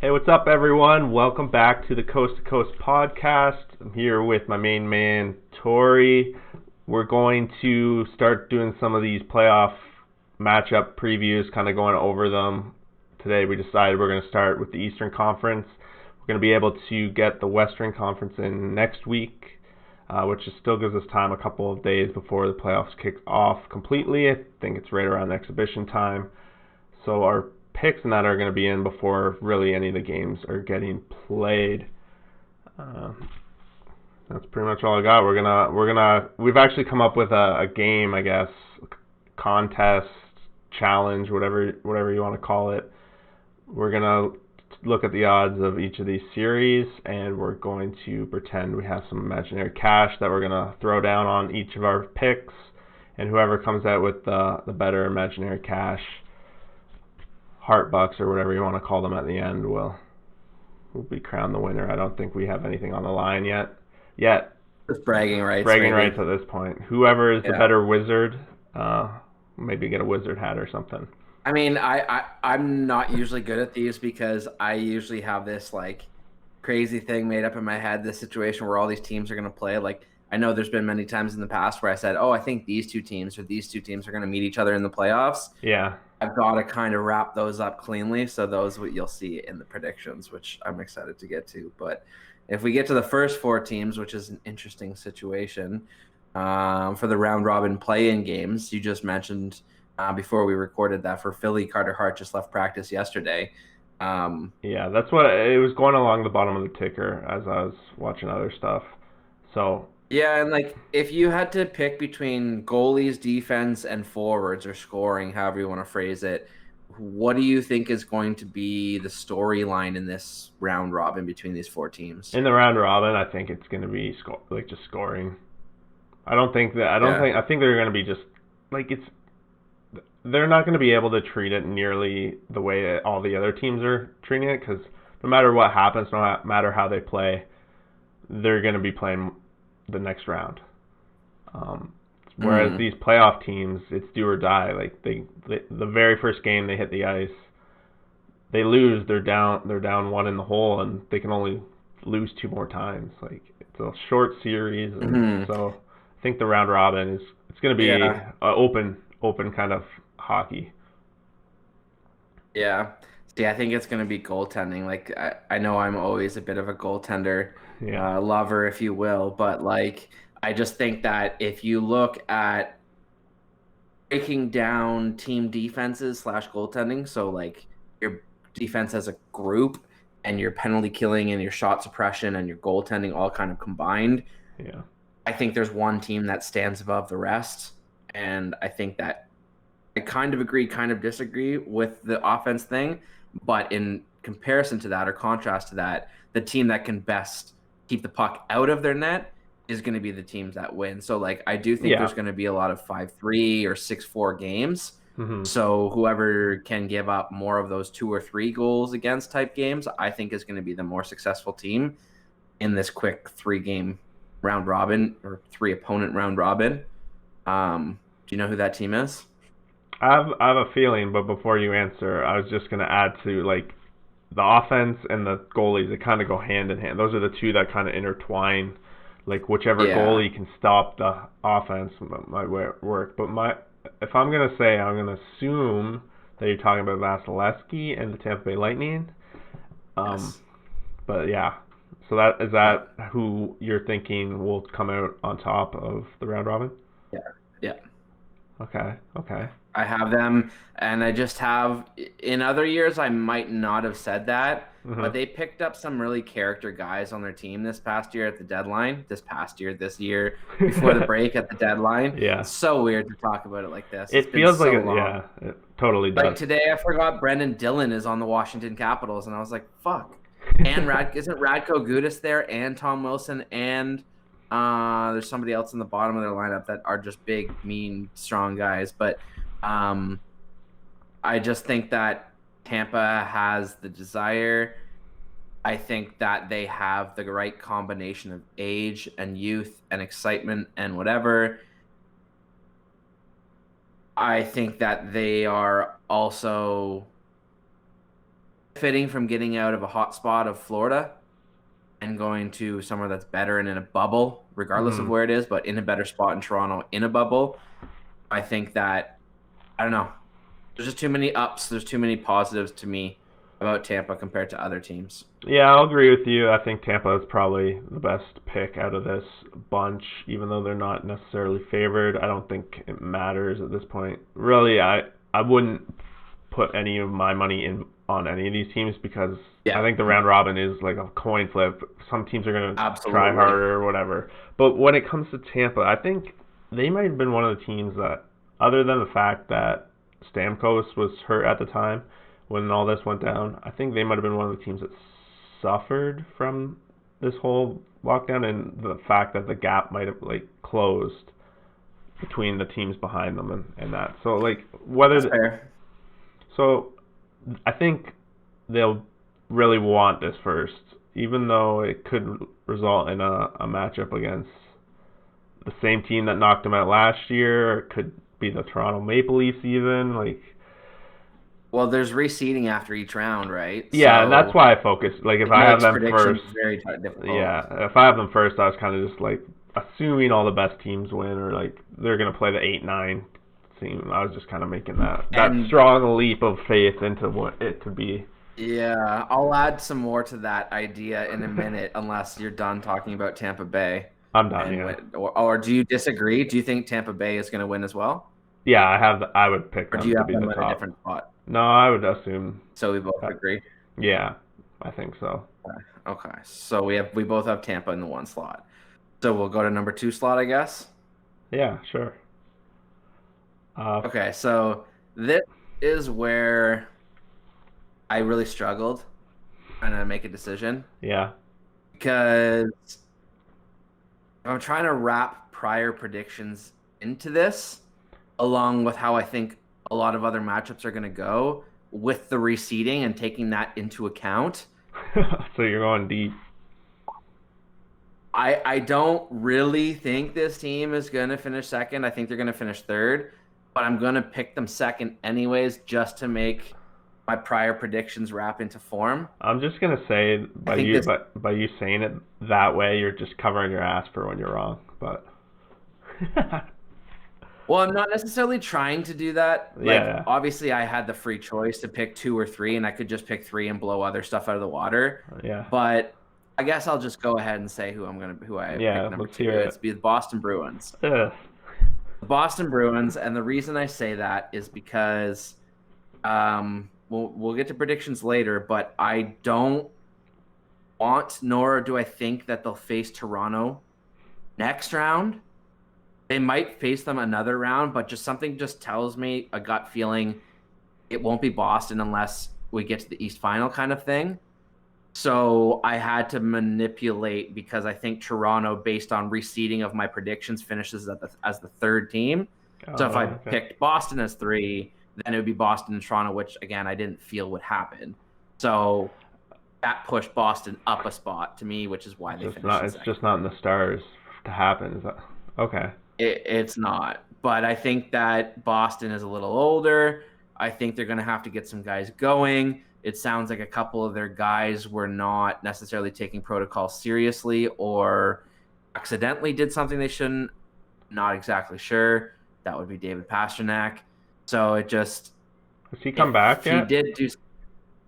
Hey, what's up, everyone? Welcome back to the Coast to Coast podcast. I'm here with my main man, Tori. We're going to start doing some of these playoff matchup previews, kind of going over them. Today, we decided we're going to start with the Eastern Conference. We're going to be able to get the Western Conference in next week, which still gives us time, a couple of days before the playoffs kick off completely. I think it's right around exhibition time. So our picks and that are going to be in before really any of the games are getting played. That's pretty much all I got. We've actually come up with a game, I guess, contest, challenge, whatever you want to call it. We're gonna look at the odds of each of these series, and we're going to pretend we have some imaginary cash that we're gonna throw down on each of our picks, and whoever comes out with the better imaginary cash, heart bucks or whatever you want to call them at the end, will be crowned the winner. I don't think we have anything on the line yet. Just bragging rights. Bragging rights at this point. Whoever is the better wizard, maybe get a wizard hat or something. I mean, I'm not usually good at these because I usually have this like crazy thing made up in my head, this situation where all these teams are going to play. Like, I know there's been many times in the past where I said, oh, I think these two teams are going to meet each other in the playoffs. Yeah. I've got to kind of wrap those up cleanly. So those what you'll see in the predictions, which I'm excited to get to. But if we get to the first four teams, which is an interesting situation for the round robin play-in games, you just mentioned before we recorded that for Philly, Carter Hart just left practice yesterday. Yeah, that's what it was going along the bottom of the ticker as I was watching other stuff. So yeah, and like if you had to pick between goalies, defense, and forwards or scoring, however you want to phrase it, what do you think is going to be the storyline in this round robin between these four teams? In the round robin, I think it's going to be just scoring. I think they're going to be just like they're not going to be able to treat it nearly the way all the other teams are treating it, because no matter what happens, no matter how they play, they're going to be playing the next round. Whereas these playoff teams, it's do or die. Like the very first game they hit the ice, they lose. They're down one in the hole, and they can only lose two more times. Like, it's a short series, and so I think the round robin it's going to be open kind of hockey. Yeah. See, I think it's going to be goaltending. Like, I know I'm always a bit of a goaltender lover, if you will, but like I just think that if you look at breaking down team defenses / goaltending, so like your defense as a group and your penalty killing and your shot suppression and your goaltending all kind of combined, I think there's one team that stands above the rest, and I think that I kind of agree, kind of disagree with the offense thing, but in comparison to that or contrast to that, the team that can best keep the puck out of their net is going to be the teams that win. So like I do think there's going to be a lot of 5-3 or 6-4 games. So whoever can give up more of those 2 or 3 goals against type games, I think is going to be the more successful team in this quick 3-game round robin or 3 opponent round robin. Do you know who that team is? I have a feeling, but before you answer, I was just going to add to like the offense and the goalies, they kind of go hand in hand. Those are the two that kind of intertwine. Like, whichever goalie can stop the offense might work. But if I'm going to say, I'm going to assume that you're talking about Vasilevsky and the Tampa Bay Lightning. Yes. But yeah, so is that who you're thinking will come out on top of the round robin? Yeah. Okay. I have them, and I just have, in other years, I might not have said that, but they picked up some really character guys on their team this year, this year, before the break at the deadline. Yeah. It's so weird to talk about it like this. It feels like it totally does. Like today, I forgot Brendan Dillon is on the Washington Capitals, and I was like, fuck. And isn't Radko Gudas there, and Tom Wilson, and there's somebody else in the bottom of their lineup that are just big, mean, strong guys. But I just think that Tampa has the desire. I think that they have the right combination of age and youth and excitement and whatever. I think that they are also benefiting from getting out of a hot spot of Florida and going to somewhere that's better and in a bubble, regardless of where it is, but in a better spot in Toronto in a bubble. I think that, I don't know, there's just too many ups. There's too many positives to me about Tampa compared to other teams. Yeah, I'll agree with you. I think Tampa is probably the best pick out of this bunch, even though they're not necessarily favored. I don't think it matters at this point. Really, I wouldn't put any of my money in on any of these teams because I think the round robin is like a coin flip. Some teams are going to try harder or whatever. But when it comes to Tampa, I think they might have been one of the teams that, other than the fact that Stamkos was hurt at the time when all this went down, I think they might have been one of the teams that suffered from this whole lockdown and the fact that the gap might have like closed between the teams behind them and that. So like whether so I think they'll really want this first, even though it could result in a matchup against the same team that knocked them out last year, or it could be the Toronto Maple Leafs even. Like, well, there's reseeding after each round, right? Yeah, and that's why I focus. Like, if I have them first, very difficult. Yeah, if I have them first, I was kind of just like assuming all the best teams win, or like they're gonna play the 8-9 team. I was just kind of making that strong leap of faith into what it could be. Yeah, I'll add some more to that idea in a minute, unless you're done talking about Tampa Bay. I'm done. Yeah. Or do you disagree? Do you think Tampa Bay is going to win as well? Yeah, I would pick them to be the top. Or do you have them in a different spot? No, I would assume. So we both agree. Yeah, I think so. Okay, so we both have Tampa in the one slot. So we'll go to number 2 slot, I guess. Yeah, sure. Okay, so this is where I really struggled trying to make a decision. Yeah. Because I'm trying to wrap prior predictions into this, along with how I think a lot of other matchups are going to go with the reseeding and taking that into account. So you're going deep. I don't really think this team is going to finish second. I think they're going to finish third, but I'm going to pick them second anyways, just to make my prior predictions wrap into form. I'm just going to say by you saying it that way, you're just covering your ass for when you're wrong. But well, I'm not necessarily trying to do that. Like, obviously, I had the free choice to pick 2 or 3, and I could just pick 3 and blow other stuff out of the water. Yeah. But I guess I'll just go ahead and say who I pick number 2. It's the Boston Bruins. The Boston Bruins, and the reason I say that is because we'll get to predictions later, but I don't want, nor do I think that they'll face Toronto next round. They might face them another round, but something tells me, a gut feeling, it won't be Boston unless we get to the East Final kind of thing. So I had to manipulate, because I think Toronto, based on reseeding of my predictions, finishes as the third team. So if I picked Boston as 3, then it would be Boston and Toronto, which, again, I didn't feel would happen. So that pushed Boston up a spot to me, which is why they finished It's just not in the stars to happen. Is that okay? It's not. But I think that Boston is a little older. I think they're going to have to get some guys going. It sounds like a couple of their guys were not necessarily taking protocol seriously, or accidentally did something they shouldn't. Not exactly sure. That would be David Pastrnak. So it just... Has he come back yet?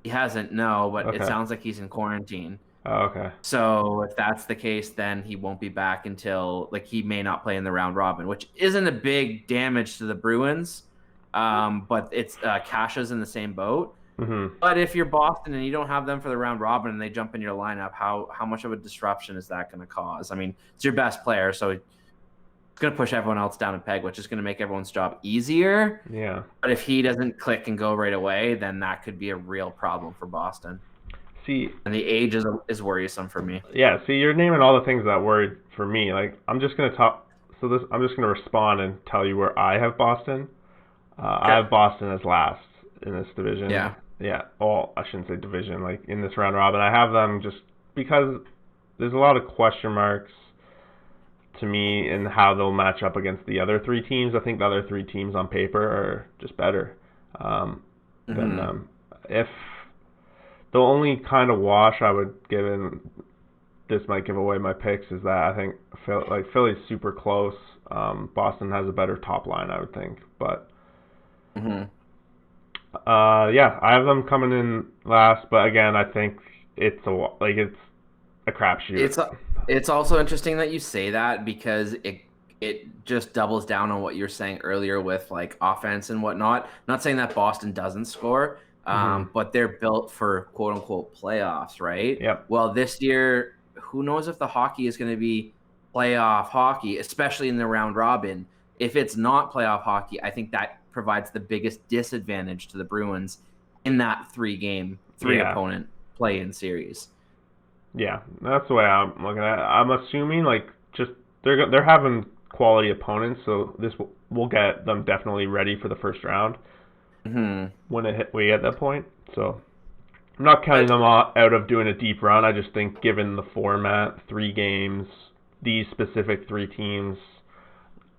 He hasn't, no, but It sounds like he's in quarantine. Oh, okay. So if that's the case, then he won't be back until, like, he may not play in the round robin, which isn't a big damage to the Bruins. But it's Kasha's in the same boat. Mm-hmm. But if you're Boston and you don't have them for the round robin and they jump in your lineup, how much of a disruption is that going to cause? I mean, it's your best player, so it's going to push everyone else down a peg, which is going to make everyone's job easier. Yeah. But if he doesn't click and go right away, then that could be a real problem for Boston. See, and the age is worrisome for me. Yeah, see, you're naming all the things that worried for me. Like, I'm just going to talk. So I'm just going to respond and tell you where I have Boston. I have Boston as last in this division. Yeah. Yeah. Well, I shouldn't say division. Like, in this round robin, I have them just because there's a lot of question marks to me in how they'll match up against the other 3 teams. I think the other 3 teams on paper are just better than them. If the only kind of wash I would give in, this might give away my picks, is that I think Philly's super close. Boston has a better top line, I would think, but yeah, I have them coming in last, but again, I think it's a crapshoot. It's also interesting that you say that, because it just doubles down on what you're saying earlier with like offense and whatnot. Not saying that Boston doesn't score, but they're built for quote unquote playoffs, right? Yep. Well, this year, who knows if the hockey is going to be playoff hockey, especially in the round robin. If it's not playoff hockey, I think that provides the biggest disadvantage to the Bruins in that three opponent play-in series. Yeah, that's the way I'm looking at it. I'm assuming just they're having quality opponents, so this will get them definitely ready for the first round when we get that point. So I'm not counting them out of doing a deep run. I just think, given the format, 3 games, these specific 3 teams,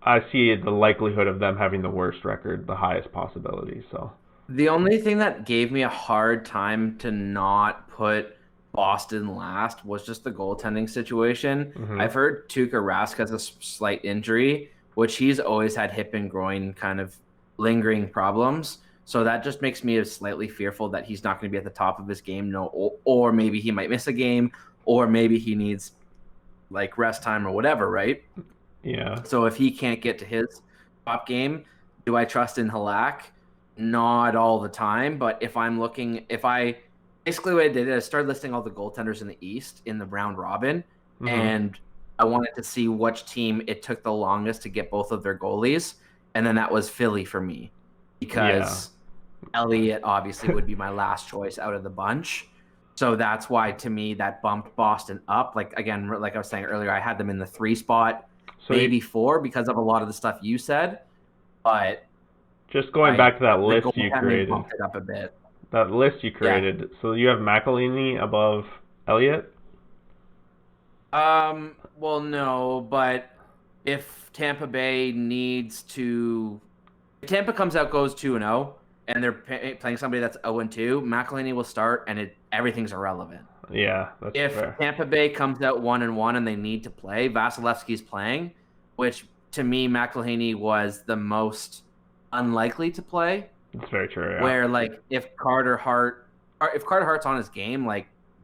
I see the likelihood of them having the worst record, the highest possibility. So the only thing that gave me a hard time to not put Boston last was just the goaltending situation. I've heard Tuukka Rask has a slight injury, which he's always had hip and groin kind of lingering problems. So that just makes me slightly fearful that he's not going to be at the top of his game. Or maybe he might miss a game, or maybe he needs like rest time or whatever, right? Yeah. So if he can't get to his top game, do I trust in Halak? Not all the time, but basically what I did is I started listing all the goaltenders in the East in the round robin, and I wanted to see which team it took the longest to get both of their goalies, and then that was Philly for me, because Elliott obviously would be my last choice out of the bunch. So that's why, to me, that bumped Boston up. Like I was saying earlier, I had them in the 3 spot, maybe 4, because of a lot of the stuff you said. But just going back to that list you created, bumped it up a bit. That list you created. So you have McElhinney above Elliott? Well, no, but if Tampa comes out, goes 2-0, and they're playing somebody that's 0-2, McElhinney will start, and everything's irrelevant. Yeah, that's fair. If Tampa Bay comes out 1-1 and they need to play, Vasilevsky's playing, which to me, McElhinney was the most unlikely to play. That's very true. Yeah. Where if Carter Hart's on his game,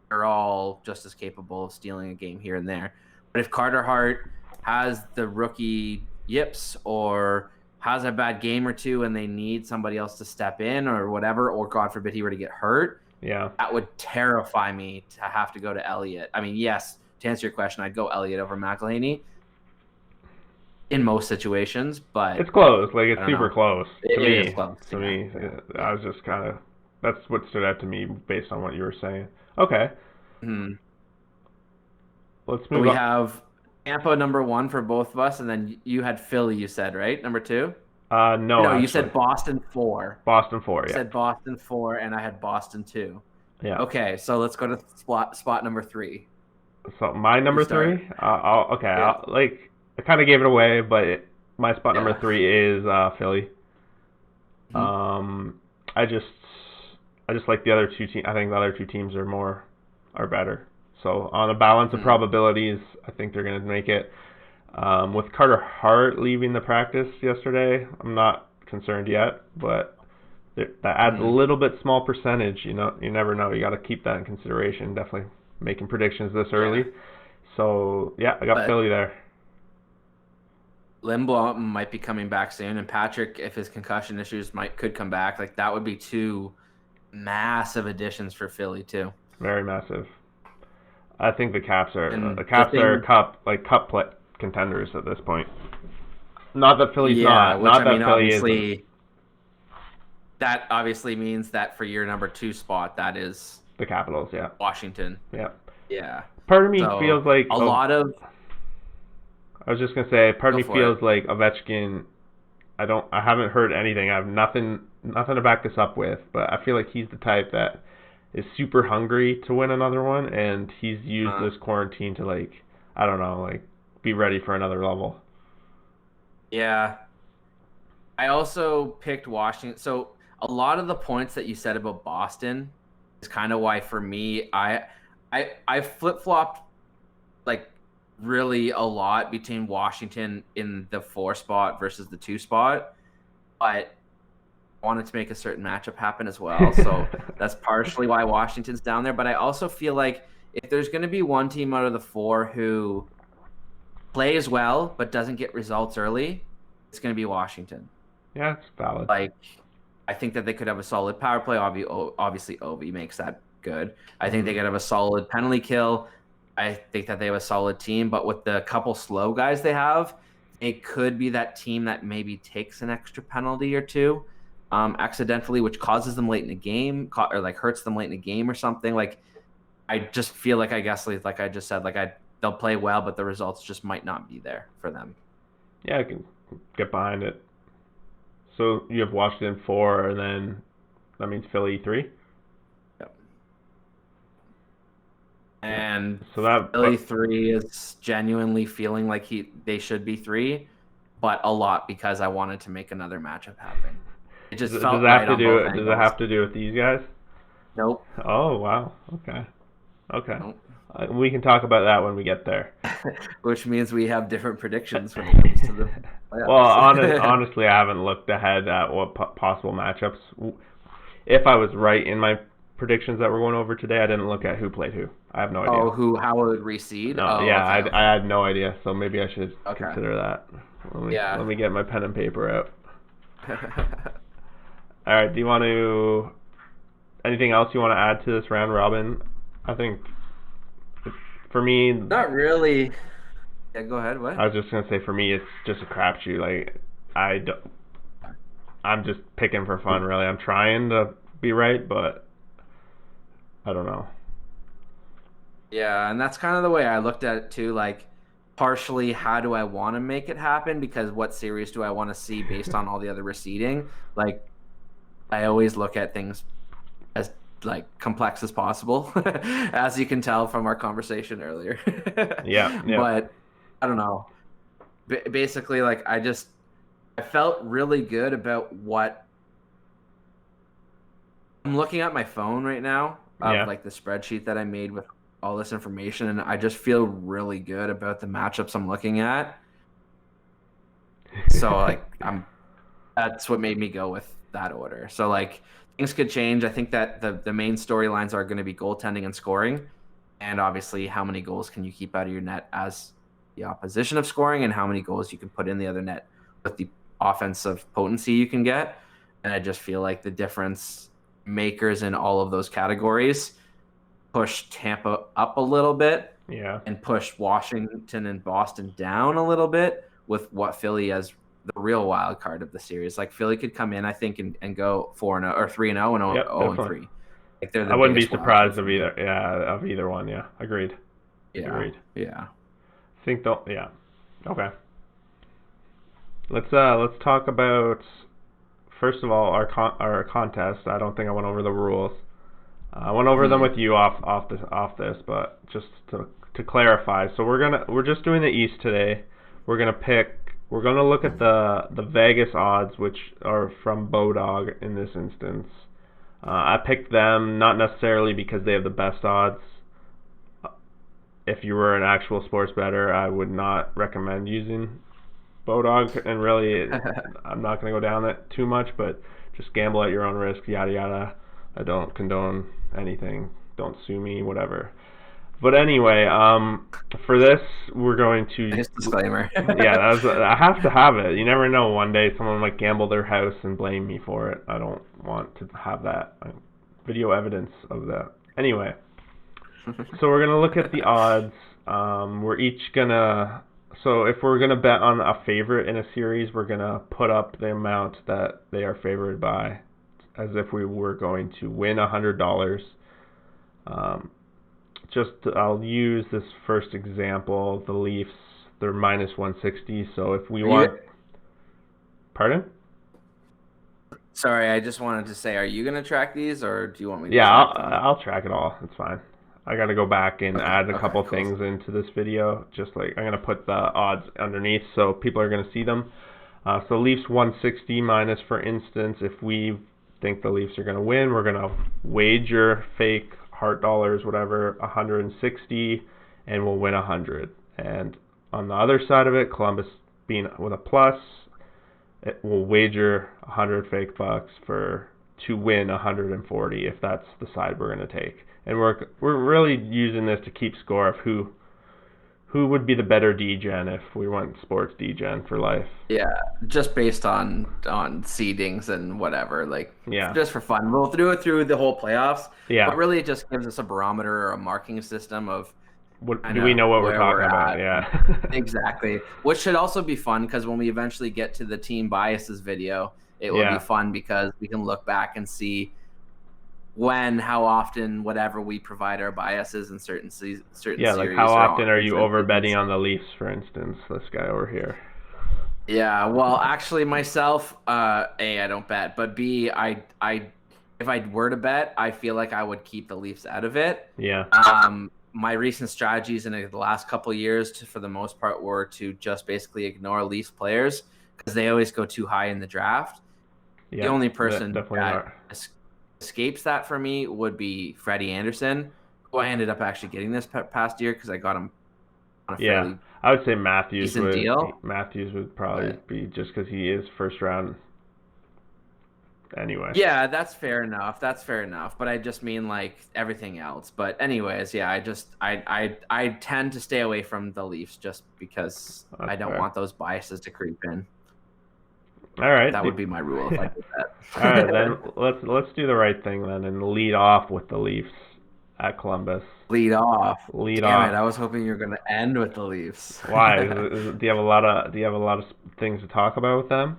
they're all just as capable of stealing a game here and there. But if Carter Hart has the rookie yips, or has a bad game or two, and they need somebody else to step in or whatever, or God forbid he were to get hurt, that would terrify me to have to go to Elliott. I mean, yes, to answer your question, I'd go Elliott over McElhinney in most situations, but it's close. It's super close to me. It is close. To me, I was just kind of, that's what stood out to me based on what you were saying. Okay. Let's move on. We have Tampa number 1 for both of us, and then you had Philly, you said, right? Number 2? No, actually. You said Boston 4. Boston 4, yeah. You said Boston 4, and I had Boston 2. Yeah. Okay, so let's go to spot number 3. So my number 3? Okay. Yeah. I kind of gave it away, but my spot number 3 is Philly. I just like the other 2 teams. I think the other 2 teams are better. So on a balance of probabilities, I think they're going to make it. With Carter Hart leaving the practice yesterday, I'm not concerned yet, but that adds a little bit small percentage. You never know. You got to keep that in consideration. Definitely making predictions this early. So I got Philly there. Lindblom might be coming back soon, and Patrick, if his concussion issues could come back, that would be 2 massive additions for Philly too. Very massive. I think the Caps are cup contenders at this point. Not that Philly's not. Not that Philly isn't. That obviously means that for your number 2 spot, that is the Capitals. Yeah. Washington. Yeah. Yeah. Part of me feels like a lot of. I was just gonna say, part of me feels like Ovechkin. I haven't heard anything. I have nothing to back this up with, but I feel like he's the type that is super hungry to win another one, and he's used this quarantine to be ready for another level. Yeah. I also picked Washington. So a lot of the points that you said about Boston It's kind of why for me, I flip-flopped like really a lot between Washington in the 4 spot versus the 2 spot, but I wanted to make a certain matchup happen as well. So that's partially why Washington's down there. But I also feel like if there's going to be one team out of the 4 who plays well but doesn't get results early, it's going to be Washington. Yeah, it's valid. Like, I think that they could have a solid power play. Obviously, Ovi makes that good. I think they could have a solid penalty kill. I think that they have a solid team, but with the couple slow guys they have, it could be that team that maybe takes an extra penalty or two accidentally, which causes them late in the game or like hurts them late in the game or something. Like, I just feel like, I guess, like I just said, like they'll play well, but the results just might not be there for them. Yeah, I can get behind it. So you have Washington 4, and then that means Philly 3? Yep. And so that Philly 3 is genuinely feeling like they should be 3, but a lot because I wanted to make another matchup happen. It just felt right on both angles. Does it have to do with these guys? Nope. Oh, wow. Okay. Nope. We can talk about that when we get there. Which means we have different predictions when it comes to the playoffs. Well, honestly, I haven't looked ahead at what possible matchups. If I was right in my predictions that we're going over today, I didn't look at who played who. I have no idea. Oh, how it would reseed? No, yeah, okay. I had no idea, so maybe I should consider that. Let me get my pen and paper out. All right, do you want to... Anything else you want to add to this round robin? I think... For me, not really. Yeah, go ahead. What? I was just gonna say, for me, it's just a crapshoot. Like, I'm just picking for fun. Really, I'm trying to be right, but I don't know. Yeah, and that's kind of the way I looked at it too. Like, partially, how do I want to make it happen? Because what series do I want to see based on all the other receding? Like, I always look at things as like complex as possible, as you can tell from our conversation earlier. yeah. But I don't know. Basically, like I felt really good about what I'm looking at my phone right now of like the spreadsheet that I made with all this information, and I just feel really good about the matchups I'm looking at. So like that's what made me go with that order. So like things could change. I think that the main storylines are going to be goaltending and scoring, and obviously how many goals can you keep out of your net as the opposition of scoring, and how many goals you can put in the other net with the offensive potency you can get. And I just feel like the difference makers in all of those categories push Tampa up a little bit, and push Washington and Boston down a little bit with what Philly has the real wild card of the series. Like Philly could come in, I think, and go 4-0 or 3-0 and 0-3. Like they're I wouldn't be surprised of either. Yeah, of either one. Yeah, agreed. Yeah, agreed. Yeah. I think they'll. Yeah. Okay. Let's talk about first of all our contest. I don't think I went over the rules. I went over them with you off this, but just to clarify. So we're just doing the East today. We're gonna look at the Vegas odds, which are from Bodog in this instance. I picked them not necessarily because they have the best odds. If you were an actual sports bettor, I would not recommend using Bodog, and really, I'm not going to go down that too much, but just gamble at your own risk, yada yada. I don't condone anything. Don't sue me, whatever. But anyway, for this, we're going to... Nice disclaimer. Yeah, I have to have it. You never know. One day someone might gamble their house and blame me for it. I don't want to have that. Video evidence of that. Anyway, so we're going to look at the odds. We're each going to... So if we're going to bet on a favorite in a series, we're going to put up the amount that they are favored by, as if we were going to win $100. I'll use this first example. The Leafs, they're minus 160. So if we want... Pardon? Sorry, I just wanted to say, are you going to track these, or do you want me to? Yeah, I'll track it all. It's fine. I got to go back and add a couple things into this video. Just like I'm going to put the odds underneath so people are going to see them. So Leafs 160 minus, for instance, if we think the Leafs are going to win, we're going to wager fake heart dollars, whatever, 160, and we'll win 100. And on the other side of it, Columbus being with a plus, we'll wager 100 fake bucks to win 140 if that's the side we're going to take. And we're really using this to keep score of who would be the better D-Gen if we went sports D-Gen for life. Yeah, just based on seedings and whatever, like, just for fun. We'll do it through the whole playoffs. Yeah. But really, it just gives us a barometer or a marking system of do we know what we're talking about? Yeah. Exactly. Which should also be fun because when we eventually get to the team biases video, it will be fun because we can look back and see how often, whatever we provide our biases in certain series. Yeah, like how often are you over betting on the Leafs, for instance? This guy over here. Yeah, well, actually, myself, A, I don't bet, but B, I if I were to bet, I feel like I would keep the Leafs out of it. Yeah. My recent strategies in the last couple of years, for the most part, were to just basically ignore Leafs players because they always go too high in the draft. Yeah, the only person that escapes that for me would be Freddie Anderson, who I ended up actually getting this past year because I got him on a fairly I would say Matthews decent deal. Matthews would probably be just because he is first round. Anyway. Yeah, that's fair enough. But I just mean like everything else. But anyways, yeah, I tend to stay away from the Leafs just because I don't want those biases to creep in. All right. That would be my rule if I did that. All right, then let's do the right thing then and lead off with the Leafs at Columbus. Lead off. Damn it! I was hoping you were going to end with the Leafs. Why? Do you have a lot of things to talk about with them?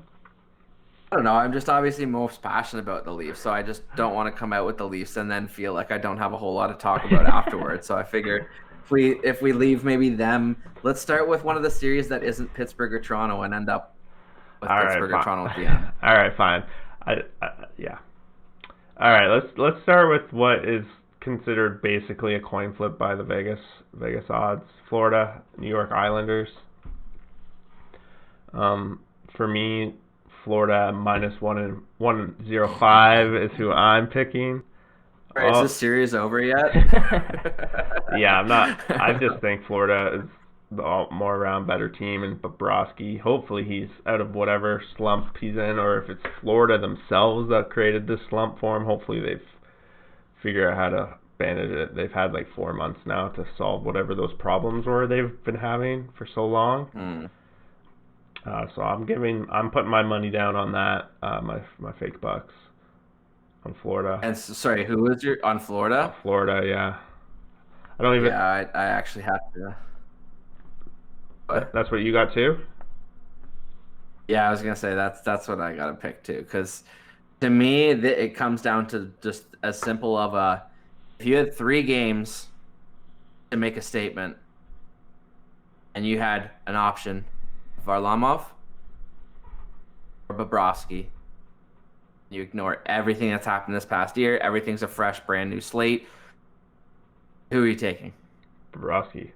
I don't know. I'm just obviously most passionate about the Leafs, so I just don't want to come out with the Leafs and then feel like I don't have a whole lot to talk about afterwards. So I figure if we leave maybe them, let's start with one of the series that isn't Pittsburgh or Toronto and end up with Pittsburgh or Toronto at the end. All right, fine. Yeah. All right, let's start with what is considered basically a coin flip by the Vegas odds. Florida, New York Islanders. For me, Florida -105 is who I'm picking. All right, is this series over yet? Yeah, I'm not. I just think Florida is the more around better team, and Bobrovsky, hopefully he's out of whatever slump he's in, or if it's Florida themselves that created this slump for him, hopefully they've figured out how to bandage it. They've had like 4 months now to solve whatever those problems were they've been having for so long. So I'm putting my money down on that, my fake bucks on Florida. And sorry, who was your on Florida? Florida, yeah. I don't even. Yeah, I actually have to. That's what you got too? Yeah, I was gonna say that's what I gotta pick too, because to me it comes down to just as simple of if you had 3 games to make a statement, and you had an option. Varlamov or Bobrovsky. You ignore everything that's happened this past year. Everything's a fresh, brand new slate. Who are you taking? Bobrovsky.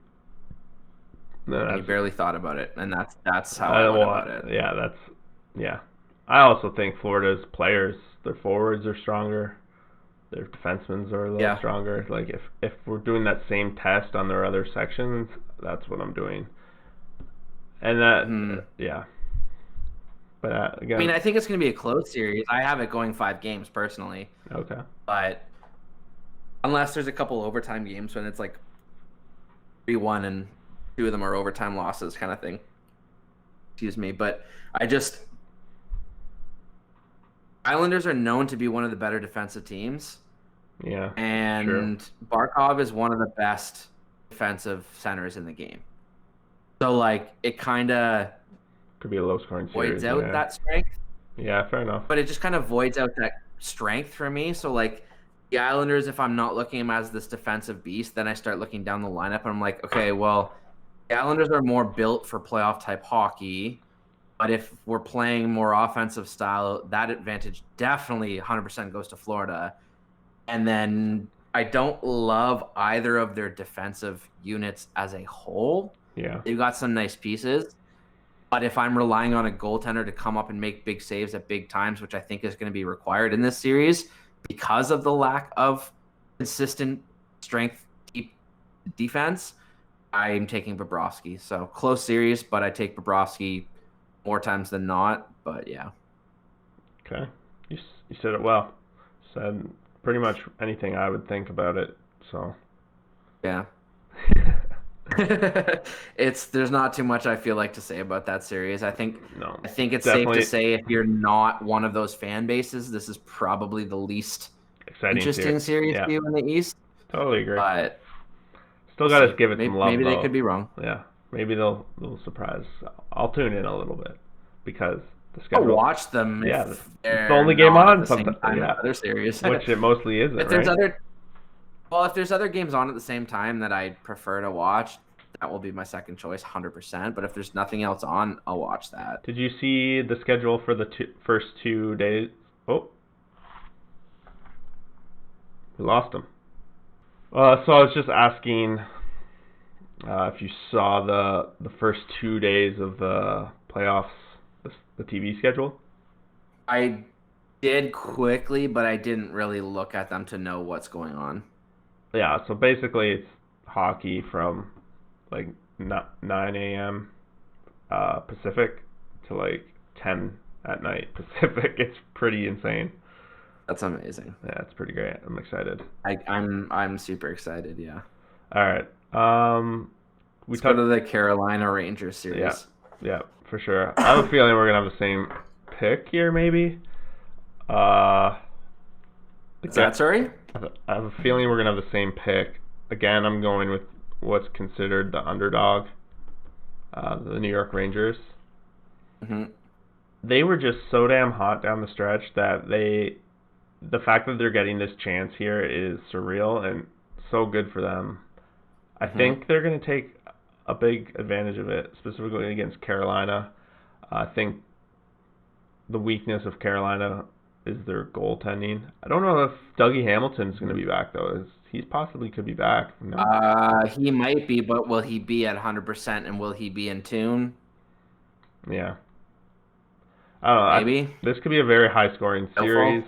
No, you barely thought about it, and that's how I went about it. Yeah. I also think Florida's players, their forwards are stronger. Their defensemen are a little stronger. Like if we're doing that same test on their other sections, that's what I'm doing. And that, But again, I mean, I think it's going to be a close series. I have it going 5 games personally. Okay. But unless there's a couple overtime games when it's like 3-1 and 2 of them are overtime losses kind of thing. Excuse me. But Islanders are known to be one of the better defensive teams. Yeah. And Barkov is one of the best defensive centers in the game. So, like, it kind of could be a low-scoring series. Voids out that strength. Yeah, fair enough. But it just kind of voids out that strength for me. So, like, the Islanders, if I'm not looking at them as this defensive beast, then I start looking down the lineup, and I'm like, okay, well, the Islanders are more built for playoff-type hockey. But if we're playing more offensive style, that advantage definitely 100% goes to Florida. And then I don't love either of their defensive units as a whole. Yeah. They've got some nice pieces. But if I'm relying on a goaltender to come up and make big saves at big times, which I think is going to be required in this series because of the lack of consistent strength deep defense, I'm taking Bobrovsky. So close series, but I take Bobrovsky more times than not. But yeah. Okay. You said it well. Said pretty much anything I would think about it. So. Yeah. There's not too much I feel like to say about that series. I think it's safe to say if you're not one of those fan bases, this is probably the least interesting series for you in the East. Totally agree. But still got to give it some love. Maybe they could be wrong. Yeah, maybe they'll surprise. I'll tune in a little bit because the schedule. I'll watch them. Yeah, it's the only game on sometimes. Yeah, other series, which it mostly isn't. If there's other games on at the same time that I prefer to watch, that will be my second choice, 100%. But if there's nothing else on, I'll watch that. Did you see the schedule for the first 2 days? Oh, we lost him. So I was just asking if you saw the first 2 days of the playoffs, the TV schedule. I did quickly, but I didn't really look at them to know what's going on. Yeah, so basically it's hockey from like 9 a.m. Pacific to like 10 at night Pacific. It's pretty insane. That's amazing. Yeah, it's pretty great. I'm excited. I'm super excited. Yeah. All right. Let's go to the Carolina Rangers series. Yeah, for sure. I have a feeling we're gonna have the same pick here, maybe. Is that sorry? I have a feeling we're gonna have the same pick. Again, I'm going with what's considered the underdog, the New York Rangers. Mm-hmm. They were just so damn hot down the stretch that the fact that they're getting this chance here is surreal and so good for them. I think they're going to take a big advantage of it, specifically against Carolina. I think the weakness of Carolina is their goaltending. I don't know if Dougie Hamilton's going to be back, though. He possibly could be back. No? He might be, but will he be at 100% and will he be in tune? Yeah. I don't know. Maybe. This could be a very high-scoring series.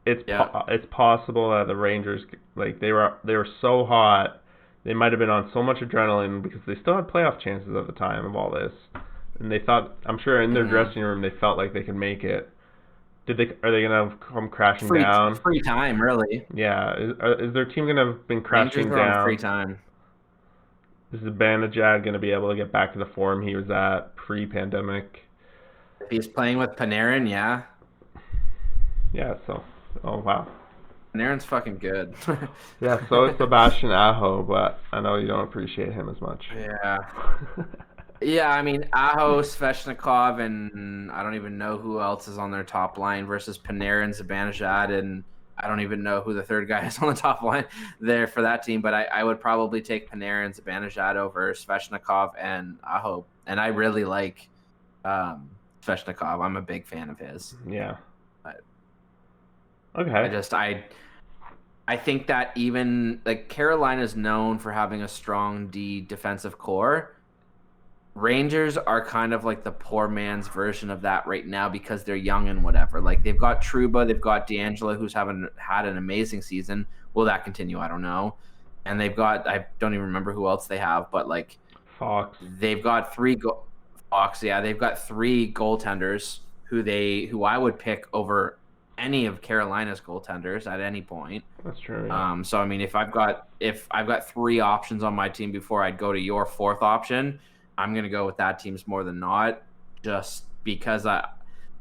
It's possible that the Rangers, like they were so hot, they might have been on so much adrenaline because they still had playoff chances at the time of all this, and they thought, I'm sure in their dressing room they felt like they could make it. Are they gonna come crashing down? Free time, really. Yeah, is their team gonna have been crashing Rangers down? On free time. Is Zibanejad gonna be able to get back to the form he was at pre-pandemic? If he's playing with Panarin, yeah. Yeah. So. Oh, wow. Panarin's fucking good. Yeah, so is Sebastian Aho, but I know you don't appreciate him as much. Yeah. Yeah, I mean, Aho, Svechnikov, and I don't even know who else is on their top line versus Panarin, Zibanejad, and I don't even know who the third guy is on the top line there for that team, but I would probably take Panarin, Zibanejad over Svechnikov and Aho, and I really like Svechnikov. I'm a big fan of his. Yeah. But okay. I think that even like Carolina's known for having a strong defensive core. Rangers are kind of like the poor man's version of that right now because they're young and whatever. Like they've got Trouba, they've got D'Angelo, who's had an amazing season. Will that continue? I don't know. And they've got, I don't even remember who else they have, but like Fox. They've got Fox. Yeah, they've got 3 goaltenders who I would pick over any of Carolina's goaltenders at any point. That's true. Yeah. So I mean, if I've got 3 options on my team before I'd go to your 4th option, I'm gonna go with that team's more than not, just because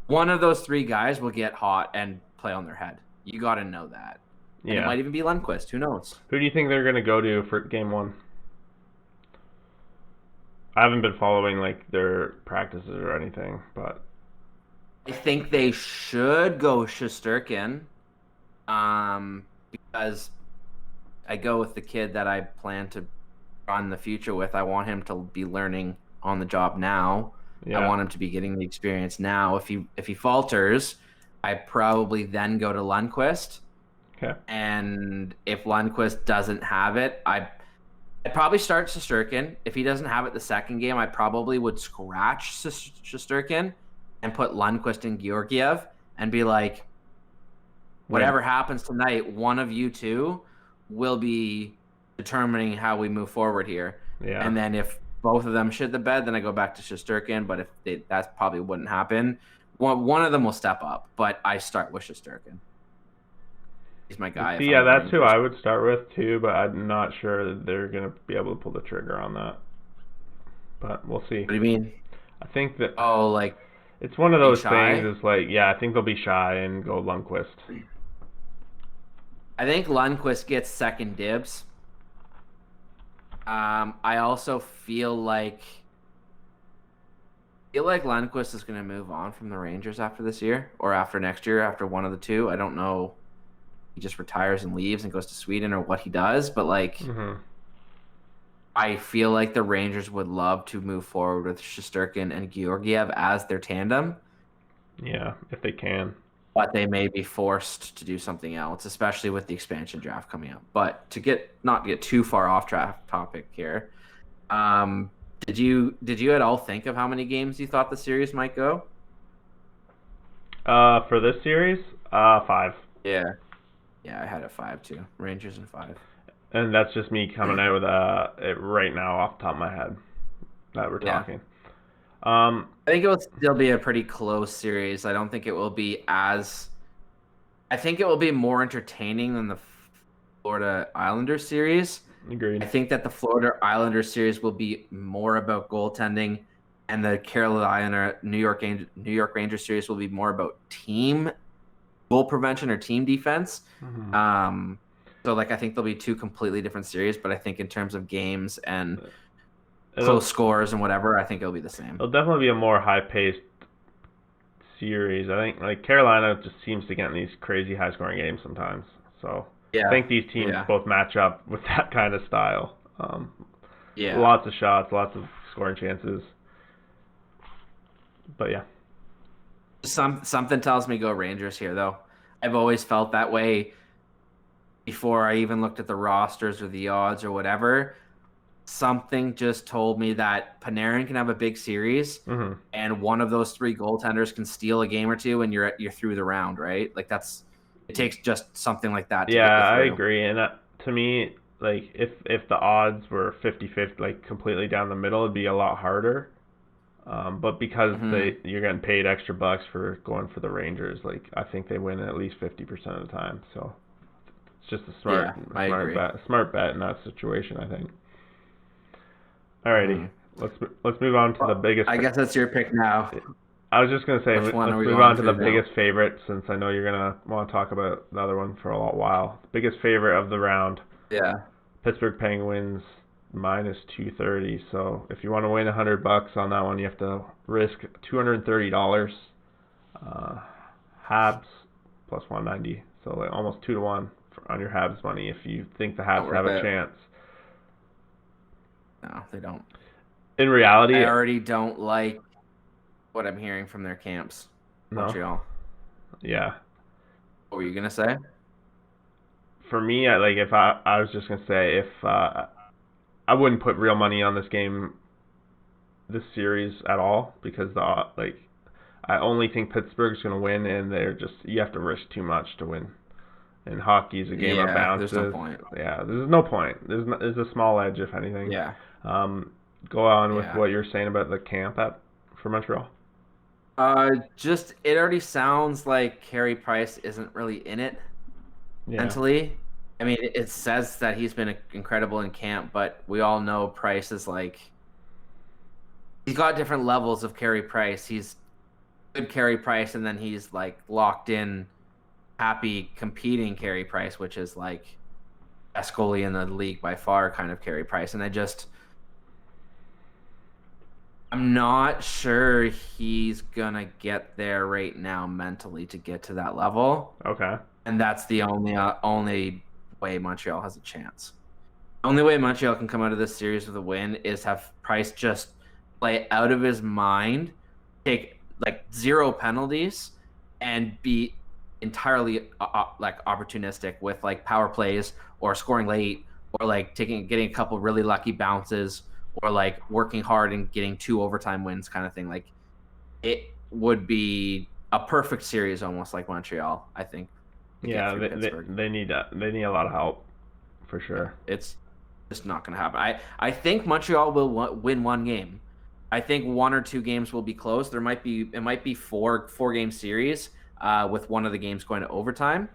one of those 3 guys will get hot and play on their head. You got to know that. And it might even be Lundqvist. Who knows? Who do you think they're gonna go to for game 1? I haven't been following like their practices or anything, but I think they should go Shesterkin, because I go with the kid that I plan to run the future with. I want him to be learning on the job now. Yeah. I want him to be getting the experience now. If he falters, I probably then go to Lundqvist. Okay. And if Lundqvist doesn't have it, I'd probably start Shesterkin. If he doesn't have it the second game, I probably would scratch Shesterkin and put Lundqvist and Georgiev and be like, whatever happens tonight, one of you two will be determining how we move forward here. Yeah. And then if both of them shit the bed, then I go back to Shesterkin. But if that probably wouldn't happen. One of them will step up, but I start with Shesterkin. He's my guy. Yeah, that's who I would start with too, but I'm not sure that they're going to be able to pull the trigger on that. But we'll see. What do you mean? I think that it's one of those things. It's like, yeah, I think they'll be shy and go Lundqvist. I think Lundqvist gets second dibs. I also feel like Lundqvist is going to move on from the Rangers after this year or after next year, after one of the two. I don't know. He just retires and leaves and goes to Sweden or what he does, but I feel like the Rangers would love to move forward with Shesterkin and Georgiev as their tandem. Yeah, if they can. But they may be forced to do something else, especially with the expansion draft coming up. But not to get too far off topic here, did you at all think of how many games you thought the series might go? For this series, 5. Yeah. Yeah, I had it 5 too. Rangers and 5. And that's just me coming out with it right now off the top of my head that we're talking. I think it will still be a pretty close series. I don't think it will be I think it will be more entertaining than the Florida Islanders series. Agreed. I think that the Florida Islanders series will be more about goaltending, and the New York Rangers series will be more about team goal prevention or team defense. So I think there'll be 2 completely different series, but I think in terms of games and close scores and whatever, I think it'll be the same. It'll definitely be a more high-paced series. I think Carolina just seems to get in these crazy high-scoring games sometimes. So I think these teams both match up with that kind of style. Lots of shots, lots of scoring chances. But yeah. Something tells me go Rangers here, though. I've always felt that way before I even looked at the rosters or the odds or whatever. Something just told me that Panarin can have a big series, and one of those 3 goaltenders can steal a game or two, and you're through the round, right? It takes just something like that. I agree. And to me, if the odds were 50-50, completely down the middle, it'd be a lot harder. But because you're getting paid extra bucks for going for the Rangers, I think they win at least 50% of the time. So it's just a smart bet in that situation, I think. Alrighty, let's move on to the biggest. I guess that's your pick now. I was just gonna say let's move on to the biggest favorite, since I know you're gonna want to talk about the other one for a while. Biggest favorite of the round. Yeah. Pittsburgh Penguins minus 230. So if you want to win $100 on that one, you have to risk $230. Habs plus 190. So almost 2-1 on your Habs money if you think the Habs have a chance. No, they don't. In reality, I already don't like what I'm hearing from their camps. Montreal. Yeah. What were you gonna say? For me, I was just gonna say if I wouldn't put real money on this game, this series at all, because I only think Pittsburgh's gonna win, and you have to risk too much to win. And hockey is a game of bounces. There's no point. Yeah, there's no point. There's a small edge, if anything. Yeah. Go on with what you're saying about the camp for Montreal. It already sounds like Carey Price isn't really in it mentally. I mean, it says that he's been incredible in camp, but we all know Price is he's got different levels of Carey Price. He's good Carey Price, and then he's locked in, happy competing Carey Price, which is best goalie in the league by far kind of Carey Price. And I'm not sure he's gonna get there right now mentally to get to that level. Okay. And that's the only way Montreal has a chance. The only way Montreal can come out of this series with a win is have Price just play out of his mind, take 0 penalties, and be entirely opportunistic with power plays or scoring late or like getting a couple really lucky bounces, or like working hard and getting 2 overtime wins kind of thing. Like it would be a perfect series, almost like Montreal, I think, to get Yeah, through Pittsburgh. they need a lot of help for Yeah, sure. it's just not going to happen. I think Montreal will win 1 game. I think 1 or 2 games will be close. It might be 4 game series with one of the games going to overtime.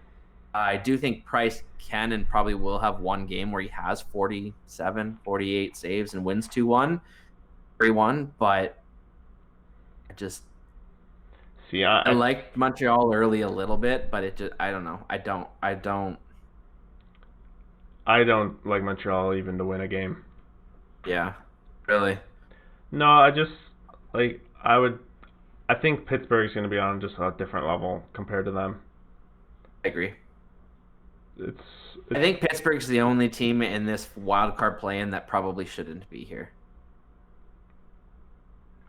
I do think Price can and probably will have 1 game where he has 47, 48 saves and wins 2-1, 3-1, but I just See, I liked Montreal early a little bit, but it just I don't know. I don't like Montreal even to win a game. Yeah. Really. No, I just like I think Pittsburgh's going to be on just a different level compared to them. I agree. It's I think Pittsburgh's the only team in this wild card play-in that probably shouldn't be here.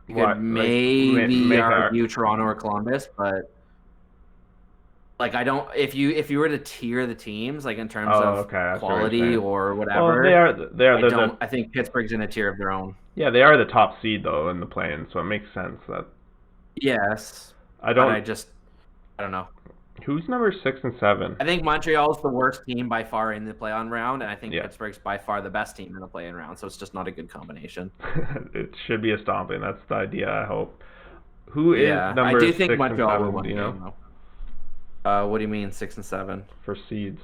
You could maybe argue Toronto or Columbus, but like I don't. If you were to tier the teams like in terms of quality or whatever, well, I think Pittsburgh's in a tier of their own. Yeah, they are the top seed though in the play-in, so it makes sense that. Yes. I don't know. Who's number 6 and 7? I think Montreal's the worst team by far in the play-on round, and I think Pittsburgh's by far the best team in the play-in round. So it's just not a good combination. It should be a stomping. That's the idea. I hope. Who is number 6 and 7? I do think Montreal will win. What do you mean 6 and 7 for seeds?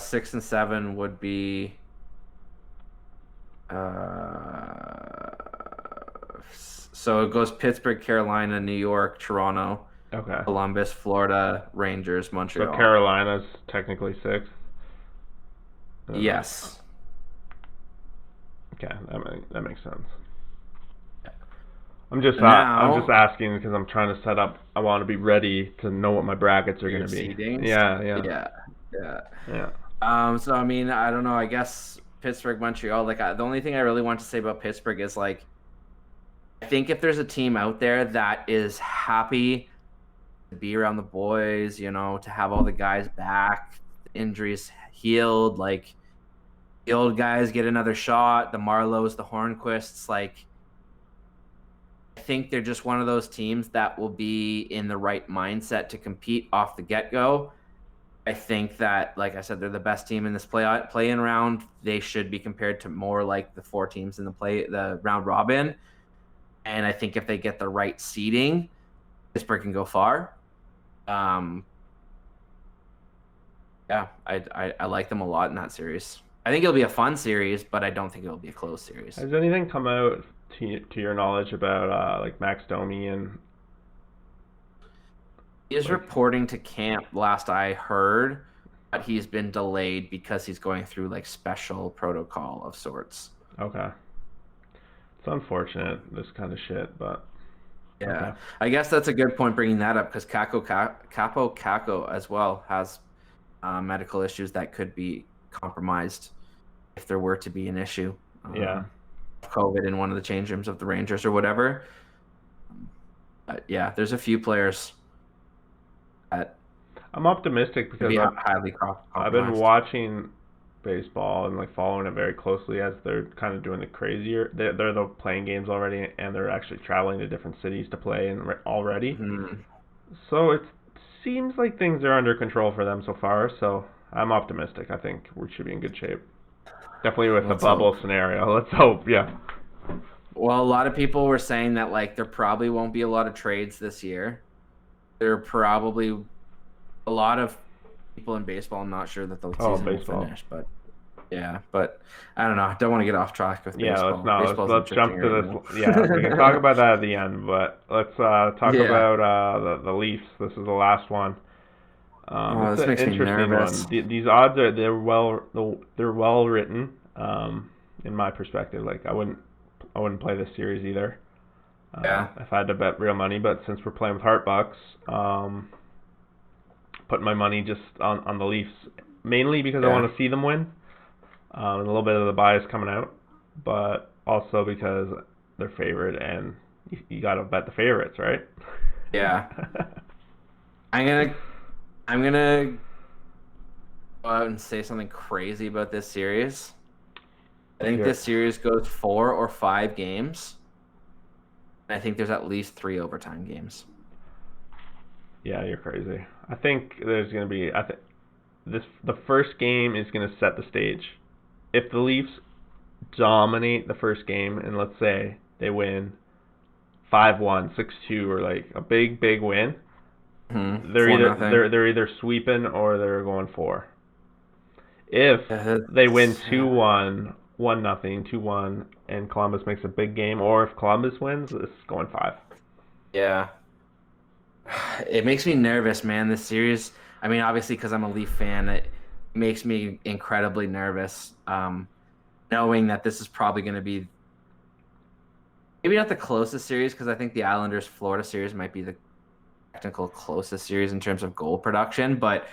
6 and 7 would be. So it goes Pittsburgh, Carolina, New York, Toronto. Okay. Columbus, Florida, Rangers, Montreal. So Carolina's technically 6th? Yes. Okay, that makes sense. I'm just asking because I'm trying to set up. I want to be ready to know what my brackets are going to be. Seedings? Yeah. So I mean, I don't know. I guess Pittsburgh, Montreal. Like the only thing I really want to say about Pittsburgh is like, I think if there's a team out there that is happy to be around the boys, to have all the guys back, injuries healed, like the old guys get another shot, the Marlows, the Hornquists, like I think they're just one of those teams that will be in the right mindset to compete off the get-go. I think that, like I said, they're the best team in this play-in round. They should be compared to more like the 4 teams in the round robin. And I think if they get the right seeding, Pittsburgh can go far. Yeah, I like them a lot in that series. I think it'll be a fun series, but I don't think it'll be a close series. Has anything come out to your knowledge about like Max Domi and? He is reporting to camp. Last I heard, but he's been delayed because he's going through like special protocol of sorts. Okay. It's unfortunate, this kind of shit, but yeah, okay. I guess that's a good point bringing that up because Capo Caco as well has medical issues that could be compromised if there were to be an issue. COVID in one of the change rooms of the Rangers or whatever. But yeah, there's a few players that I'm optimistic because I've been watching baseball and like following it very closely as they're kind of doing the crazier. They're playing games already, and they're actually traveling to different cities to play already. Mm-hmm. So it seems like things are under control for them so far. So I'm optimistic. I think we should be in good shape. Definitely with the bubble scenario. Let's hope. Yeah. Well, a lot of people were saying that like there probably won't be a lot of trades this year. There are probably a lot of people in baseball. I'm not sure that the season will finish, but yeah. But I don't know. I don't want to get off track with baseball. Let's jump to this. Yeah, we can talk about that at the end, but let's talk about the Leafs. This is the last one. This makes me nervous. These odds they're well written. In my perspective, like I wouldn't play this series either. If I had to bet real money, but since we're playing with Heartbucks, putting my money just on the Leafs, mainly because I want to see them win. A little bit of the bias coming out, but also because they're favorite, and you got to bet the favorites, right? Yeah. I'm gonna go out and say something crazy about this series. I think Sure. this series goes 4 or 5 games. And I think there's at least 3 overtime games. Yeah, you're crazy. I think there's gonna be. The first game is gonna set the stage. If the Leafs dominate the first game, and let's say they win 5-1, 6-2, or like a big win, they're either sweeping or they're going 4. If they win 2-1, 1-0, 2-1, and Columbus makes a big game, or if Columbus wins, it's going 5. Yeah. It makes me nervous, man. This series, I mean, obviously because I'm a Leaf fan, it makes me incredibly nervous. Knowing that this is probably going to be maybe not the closest series, because I think the Islanders-Florida series might be the technical closest series in terms of goal production, but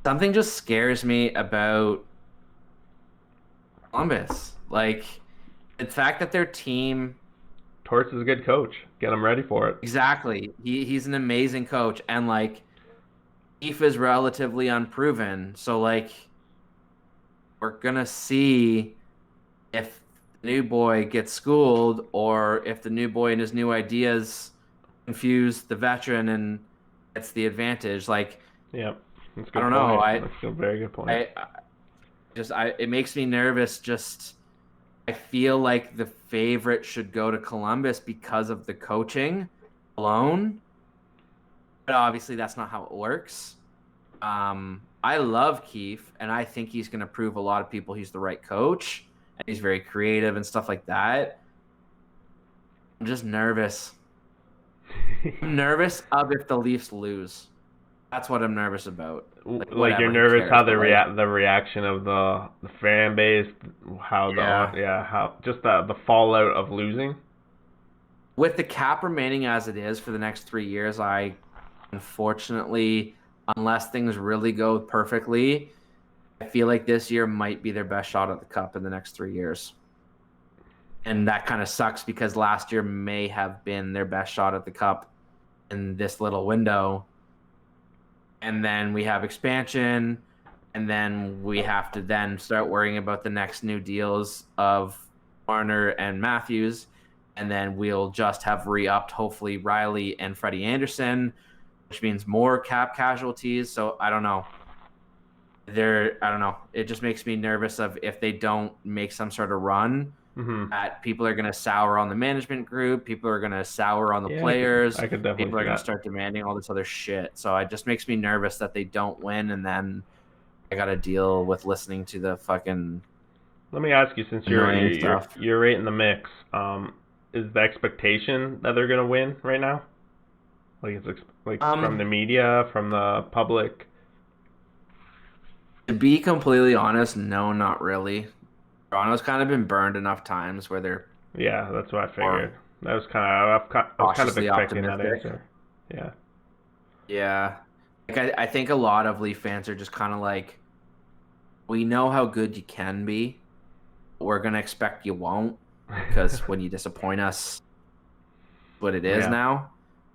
something just scares me about Columbus. Like, the fact that their team... Torts is a good coach. Get him ready for it. Exactly. He's an amazing coach, and like, Keefe is relatively unproven, so like, we're gonna see if the new boy gets schooled, or if the new boy and his new ideas confuse the veteran and gets the advantage. Like, yeah, that's a good I don't know. That's a very good point. It makes me nervous. I feel like the favorite should go to Columbus because of the coaching alone, but obviously that's not how it works. I love Keefe, and I think he's going to prove a lot of people he's the right coach, and he's very creative and stuff like that. I'm just nervous. I'm nervous of if the Leafs lose. That's what I'm nervous about. Like you're nervous how the reaction of the fan base, how just the fallout of losing. With the cap remaining as it is for the next 3 years, I unfortunately, unless things really go perfectly, I feel like this year might be their best shot at the cup in the next 3 years. And that kind of sucks because last year may have been their best shot at the cup in this little window. And then we have expansion, and then we have to then start worrying about the next new deals of Marner and Matthews, and then we'll just have re-upped, hopefully, Riley and Freddie Anderson, which means more cap casualties. So I don't know. I don't know. It just makes me nervous of if they don't make some sort of run, that people are going to sour on the management group. People are going to sour on the players. I could definitely people are going to start demanding all this other shit. So it just makes me nervous that they don't win, and then I got to deal with listening to the fucking... Let me ask you, since you're right in the mix, is the expectation that they're going to win right now? Like, it's from the media, from the public? To be completely honest, no, not really. Toronto's kind of been burned enough times where they're... Yeah, that's what I figured. That was I was kind of expecting that answer. Yeah. Yeah. Like, I think a lot of Leaf fans are just kind of like, we know how good you can be, but we're going to expect you won't, because when you disappoint us, what it is now.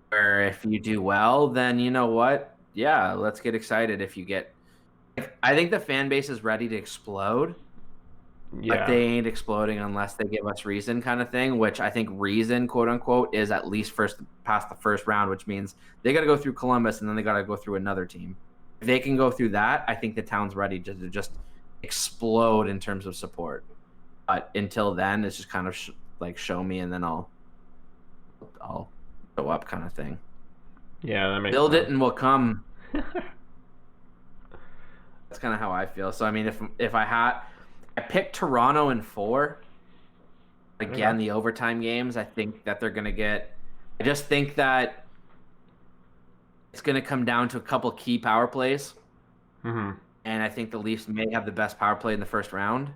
Where if you do well, then you know what? Yeah, let's get excited if you get... I think the fan base is ready to explode. Yeah. But they ain't exploding unless they give us reason, kind of thing, which I think reason, quote unquote, is at least past the first round, which means they got to go through Columbus and then they got to go through another team. If they can go through that, I think the town's ready to just explode in terms of support. But until then, it's just kind of show me, and then I'll go up, kind of thing. Yeah, that makes Build sense. it and we'll come. That's kind of how I feel. So I mean, if I picked Toronto in 4. Again, the overtime games, I think that they're going to get... I just think that it's going to come down to a couple key power plays. And I think the Leafs may have the best power play in the first round.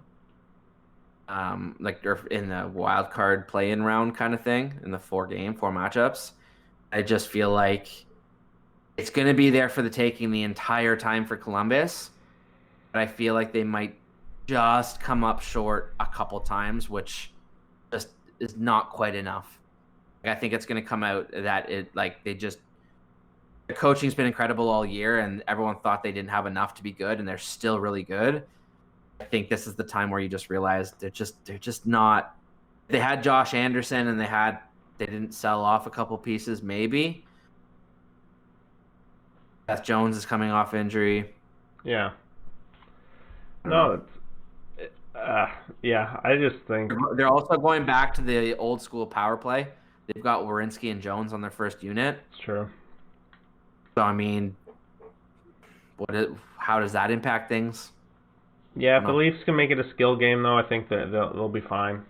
Or in the wild card play-in round kind of thing, in the 4 matchups. I just feel like it's going to be there for the taking the entire time for Columbus. But I feel like they might just come up short a couple times, which just is not quite enough. I think it's going to come out that they just The coaching's been incredible all year, and everyone thought they didn't have enough to be good, and they're still really good. I think this is the time where you just realize they're just not. They had Josh Anderson, and they didn't sell off a couple pieces, maybe. Seth Jones is coming off injury. Yeah. No, yeah, I just think they're also going back to the old school power play. They've got Werenski and Jones on their first unit. It's true. So I mean, how does that impact things? Yeah, if the Leafs can make it a skill game, though, I think that they'll be fine.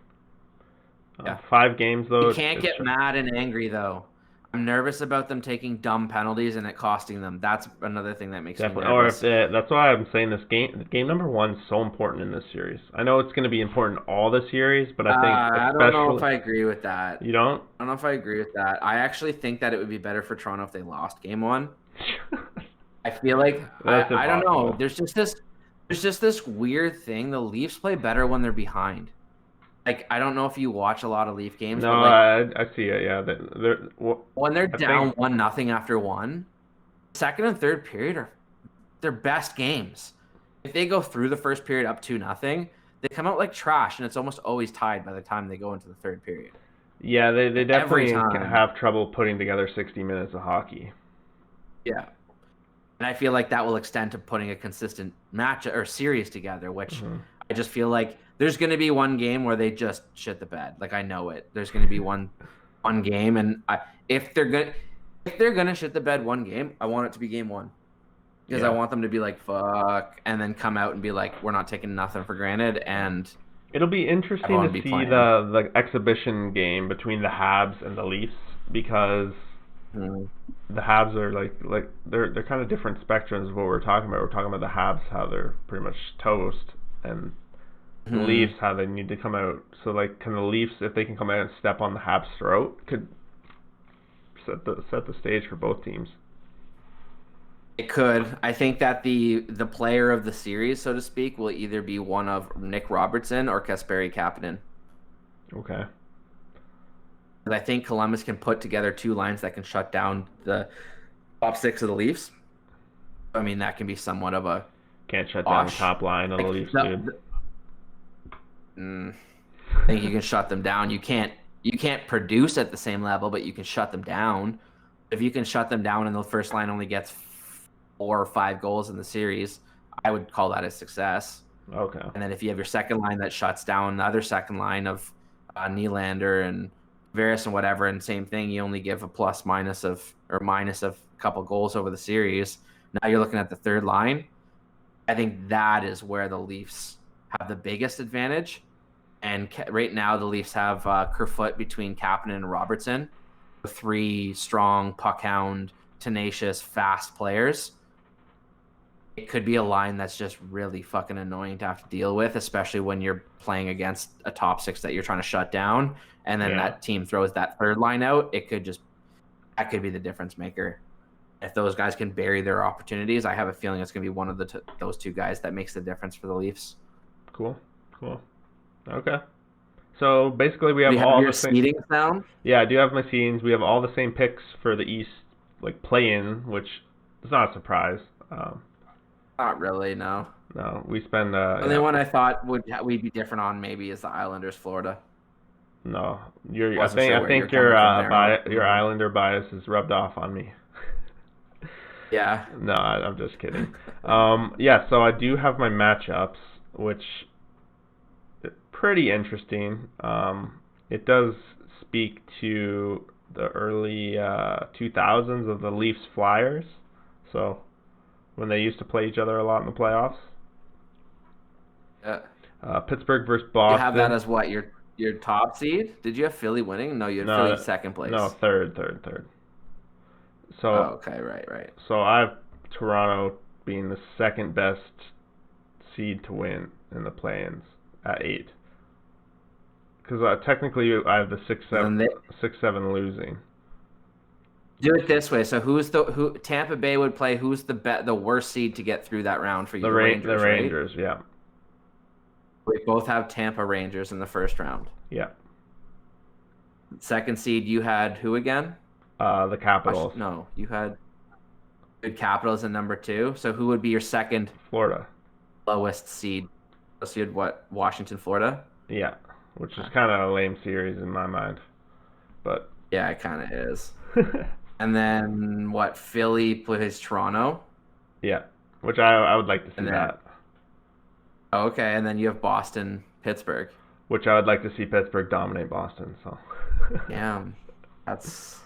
Yeah. 5 games, though. You can't get mad and angry, though. I'm nervous about them taking dumb penalties and it costing them. That's another thing that makes me nervous. That's why I'm saying this game number 1 is so important in this series. I know it's going to be important all the series, but I think I don't know if I agree with that. You don't? I don't know if I agree with that. I actually think that it would be better for Toronto if they lost game 1. I feel like I don't know. There's just this weird thing. The Leafs play better when they're behind. Like, I don't know if you watch a lot of Leaf games. No, but I see it. Yeah, when they're down 1-0 after 1, second and third period are their best games. If they go through the first period up 2-0, they come out like trash, and it's almost always tied by the time they go into the third period. Yeah, they definitely have trouble putting together 60 minutes of hockey. Yeah. And I feel like that will extend to putting a consistent match or series together, which I just feel like there's going to be one game where they just shit the bed. Like, I know it. There's going to be one game, and if they're gonna shit the bed one game, I want it to be game 1, because I want them to be like fuck, and then come out and be like, we're not taking nothing for granted. And it'll be interesting to see the exhibition game between the Habs and the Leafs, because the Habs are like they're kind of different spectrums of what we're talking about. We're talking about the Habs, how they're pretty much toast, and the Leafs, how they need to come out. So, like, can the Leafs, if they can come out and step on the Habs' throat, could set the stage for both teams. It could. I think that the player of the series, so to speak, will either be one of Nick Robertson or Kasperi Kapanen. Okay. I think Columbus can put together 2 lines that can shut down the top 6 of the Leafs. I mean, that can be somewhat of a... Can't shut down the top line of the Leafs, dude. I think you can shut them down. You can't produce at the same level, but you can shut them down. If you can shut them down and the first line only gets 4 or 5 goals in the series, I would call that a success. Okay. And then if you have your second line that shuts down the other second line of Nylander and Veras and whatever, and same thing, you only give a minus of a couple goals over the series. Now you're looking at the third line. I think that is where the Leafs have the biggest advantage. And right now, the Leafs have Kerfoot between Kapanen and Robertson, 3 strong, puck-hound, tenacious, fast players. It could be a line that's just really fucking annoying to have to deal with, especially when you're playing against a top 6 that you're trying to shut down, and then that team throws that third line out. That could be the difference maker. If those guys can bury their opportunities, I have a feeling it's going to be one of those 2 guys that makes the difference for the Leafs. Cool. Okay. So basically, we have all the same seedings down. Yeah, I do have my seedings. We have all the same picks for the East, like play-in, which is not a surprise. Not really, no. No, we spend. The only one I thought we'd be different on maybe is the Islanders, Florida. No, I think your Islander bias is rubbed off on me. Yeah. No, I'm just kidding. Yeah, so I do have my matchups, which pretty interesting. It does speak to the early 2000s of the Leafs Flyers. So when they used to play each other a lot in the playoffs. Yeah. Pittsburgh versus Boston. You have that as what, your top seed? Did you have Philly winning? No, you had Philly second place. No, third. So okay, right. So I have Toronto being the second best seed to win in the play-ins at 8. Because technically I have the 6-7 losing. Do it this way. So who Tampa Bay would play? Who's the worst seed to get through that round for you? The Rangers, right? Yeah. We both have Tampa Rangers in the first round. Yeah. Second seed, you had who again? The Capitals. No, you had Capitals in number 2. So who would be your second Florida. lowest seed? So you had what? Washington, Florida? Yeah, which is kind of a lame series in my mind. But yeah, it kind of is. And then what? Philly plays Toronto. Yeah, which I would like to see that. Okay, and then you have Boston, Pittsburgh. Which I would like to see Pittsburgh dominate Boston. So. Damn, that's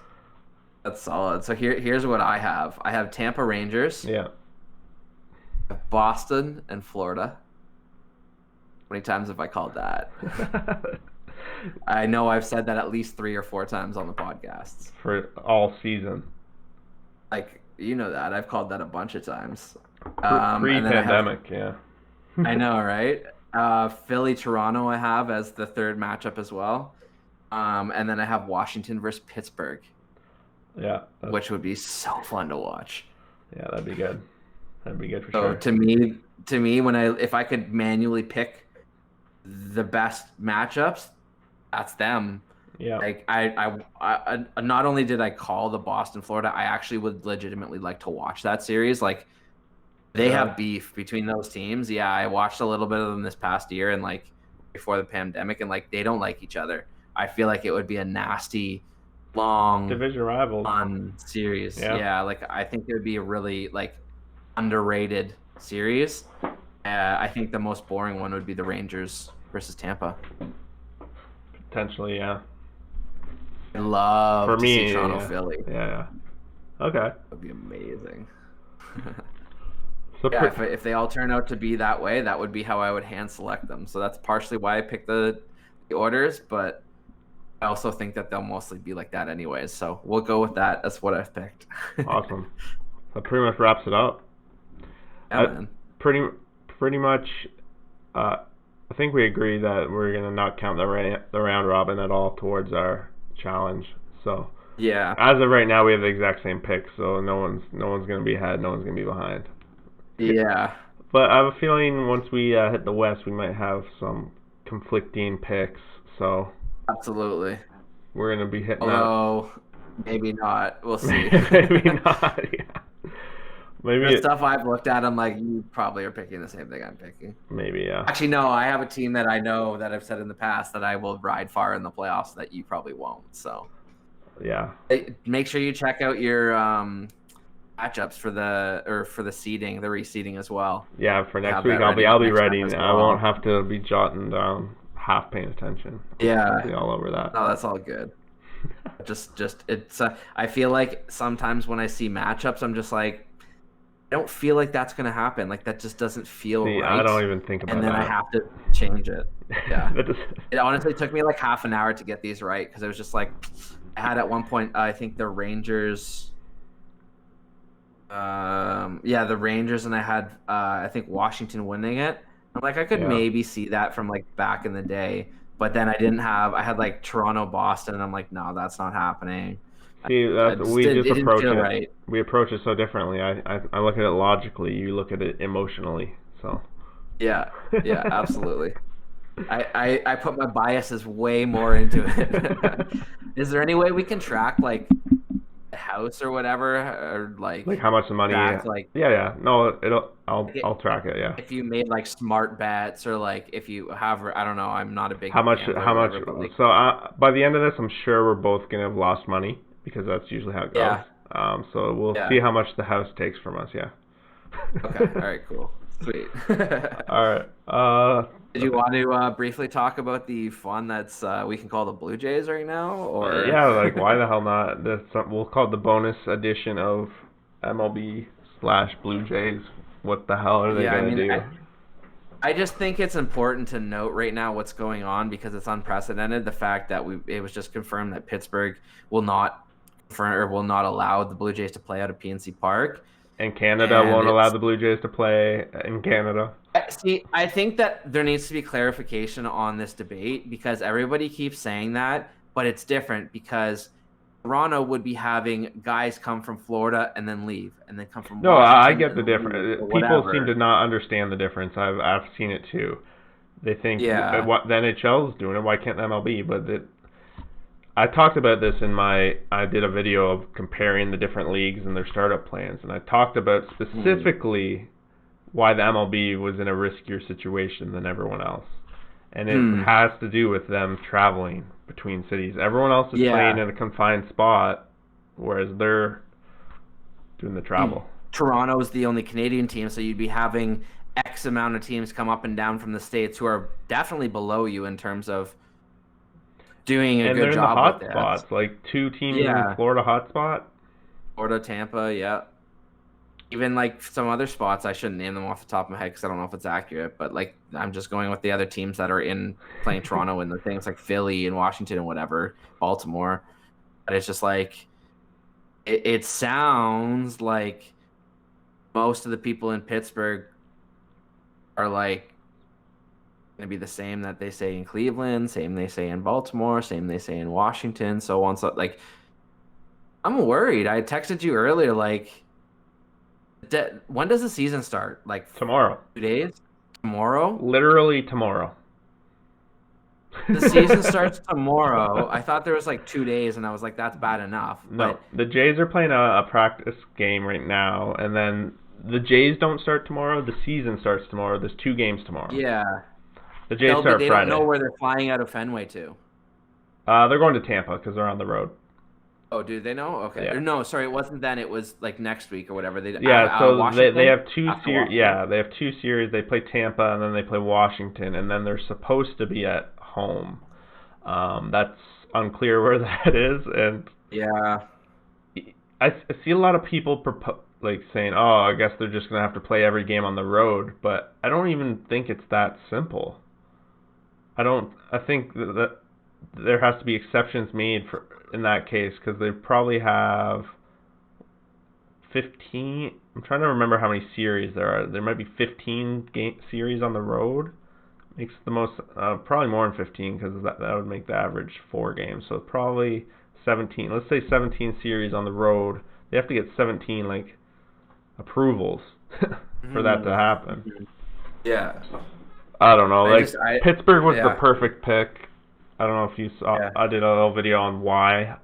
solid. So here's what I have. I have Tampa Rangers. Yeah. I have Boston and Florida. How many times have I called that? I know I've said that at least 3 or 4 times on the podcasts. For all season. Like, you know that. I've called that a bunch of times. Pre-pandemic, yeah. I know, right? Philly, Toronto I have as the third matchup as well. And then I have Washington versus Pittsburgh. Yeah. Which would be so fun to watch. Yeah, that'd be good. That'd be good for sure. To me, if I could manually pick the best matchups, that's them. Yeah. Like I not only did I call the Boston Florida, I actually would legitimately like to watch that series. Like they have beef between those teams. Yeah, I watched a little bit of them this past year and like before the pandemic, and like they don't like each other. I feel like it would be a nasty, long division rival fun series. Yeah, like I think it would be a really like underrated series. I think the most boring one would be the Rangers versus Tampa. Potentially, yeah. I love for to me, see Toronto, Philly. Yeah. Okay. That would be amazing. So if they all turn out to be that way, that would be how I would hand select them. So that's partially why I picked the orders, but I also think that they'll mostly be like that anyways. So we'll go with that. That's what I've picked. Awesome. That pretty much wraps it up. Yeah, man. Pretty much, I think we agree that we're gonna not count the round robin at all towards our challenge. So yeah, as of right now, we have the exact same picks. So no one's gonna be ahead. No one's gonna be behind. Yeah. But I have a feeling once we hit the West, we might have some conflicting picks. So absolutely, we're gonna be hitting. Although maybe not. We'll see. Maybe not. Yeah. Maybe the stuff I've looked at, I'm like, you probably are picking the same thing I'm picking. Maybe, yeah. Actually, no, I have a team that I know that I've said in the past that I will ride far in the playoffs that you probably won't. So, yeah. Make sure you check out your matchups for the seeding, the reseeding as well. Yeah, for next week I'll be ready. Well. I won't have to be jotting down, half paying attention. I'll be all over that. No, that's all good. just it's. I feel like sometimes when I see matchups, I'm just like, I don't feel like that's going to happen. Like, that just doesn't feel right. I don't even think about that. And then I have to change it. Yeah. It honestly took me like half an hour to get these right because it was just like, I had at one point, I think the Rangers, the Rangers, and I had, I think Washington winning it. I'm like, I could maybe see that from like back in the day. But then I had like Toronto, Boston, and I'm like, no, that's not happening. See, we approach it so differently. I look at it logically. You look at it emotionally. So. Yeah, absolutely. I put my biases way more into it. Is there any way we can track like the house or whatever, or like how much the money? No, I'll track it. Yeah. If you made like smart bets or like if you have, I don't know. I'm not a big. How much? So by the end of this, I'm sure we're both gonna have lost money. Because that's usually how it goes. Yeah. So we'll see how much the house takes from us, yeah. Okay, all right, cool. Sweet. All right. Did you want to briefly talk about the fun that's we can call the Blue Jays right now? Or yeah, like why the hell not? We'll call it the bonus edition of MLB/Blue Jays. What the hell are they going to do? I just think it's important to note right now what's going on because it's unprecedented. The fact that it was just confirmed that Pittsburgh will not allow the Blue Jays to play out of PNC Park. And Canada won't allow the Blue Jays to play in Canada. See, I think that there needs to be clarification on this debate because everybody keeps saying that, but it's different because Toronto would be having guys come from Florida and then leave and then come from Washington. I get the difference. People seem to not understand the difference. I've seen it too. They think what the NHL is doing it, why can't the MLB? But I talked about this I did a video of comparing the different leagues and their startup plans, and I talked about specifically why the MLB was in a riskier situation than everyone else. And it has to do with them traveling between cities. Everyone else is playing in a confined spot, whereas they're doing the travel. Toronto's the only Canadian team, so you'd be having X amount of teams come up and down from the States who are definitely below you in terms of doing a good job with it. And they're in the hot spots, like 2 teams in the Florida hotspot. Florida, Tampa, yeah. Even like some other spots, I shouldn't name them off the top of my head because I don't know if it's accurate, but like I'm just going with the other teams that are playing Toronto and the things like Philly and Washington and whatever, Baltimore. But it's just like it sounds like most of the people in Pittsburgh are like going to be the same that they say in Cleveland, same they say in Baltimore, same they say in Washington, so on. So like, I'm worried. I texted you earlier, like, when does the season start? Like tomorrow. 2 days? Tomorrow? Literally tomorrow. The season starts tomorrow. I thought there was like 2 days, and I was like, that's bad enough. No, the Jays are playing a practice game right now, and then the Jays don't start tomorrow. The season starts tomorrow. There's 2 games tomorrow. Yeah. The Jays start Friday. They don't know where they're flying out of Fenway to. They're going to Tampa because they're on the road. Oh, do they know? Okay. Yeah. No, sorry, it wasn't then. It was like next week or whatever. So they have 2 series. Yeah, they have 2 series. They play Tampa and then they play Washington, and then they're supposed to be at home. That's unclear where that is, and I see a lot of people saying, "Oh, I guess they're just gonna have to play every game on the road," but I don't even think it's that simple. I think that there has to be exceptions made in that case, because they probably have 15. I'm trying to remember how many series there are. There might be 15 series on the road. Makes the most, probably more than 15, because that would make the average 4 games. So probably 17. Let's say 17 series on the road. They have to get 17 approvals for that to happen. Yeah. I don't know. Pittsburgh was the perfect pick. I don't know if you saw. Yeah. I did a little video on why.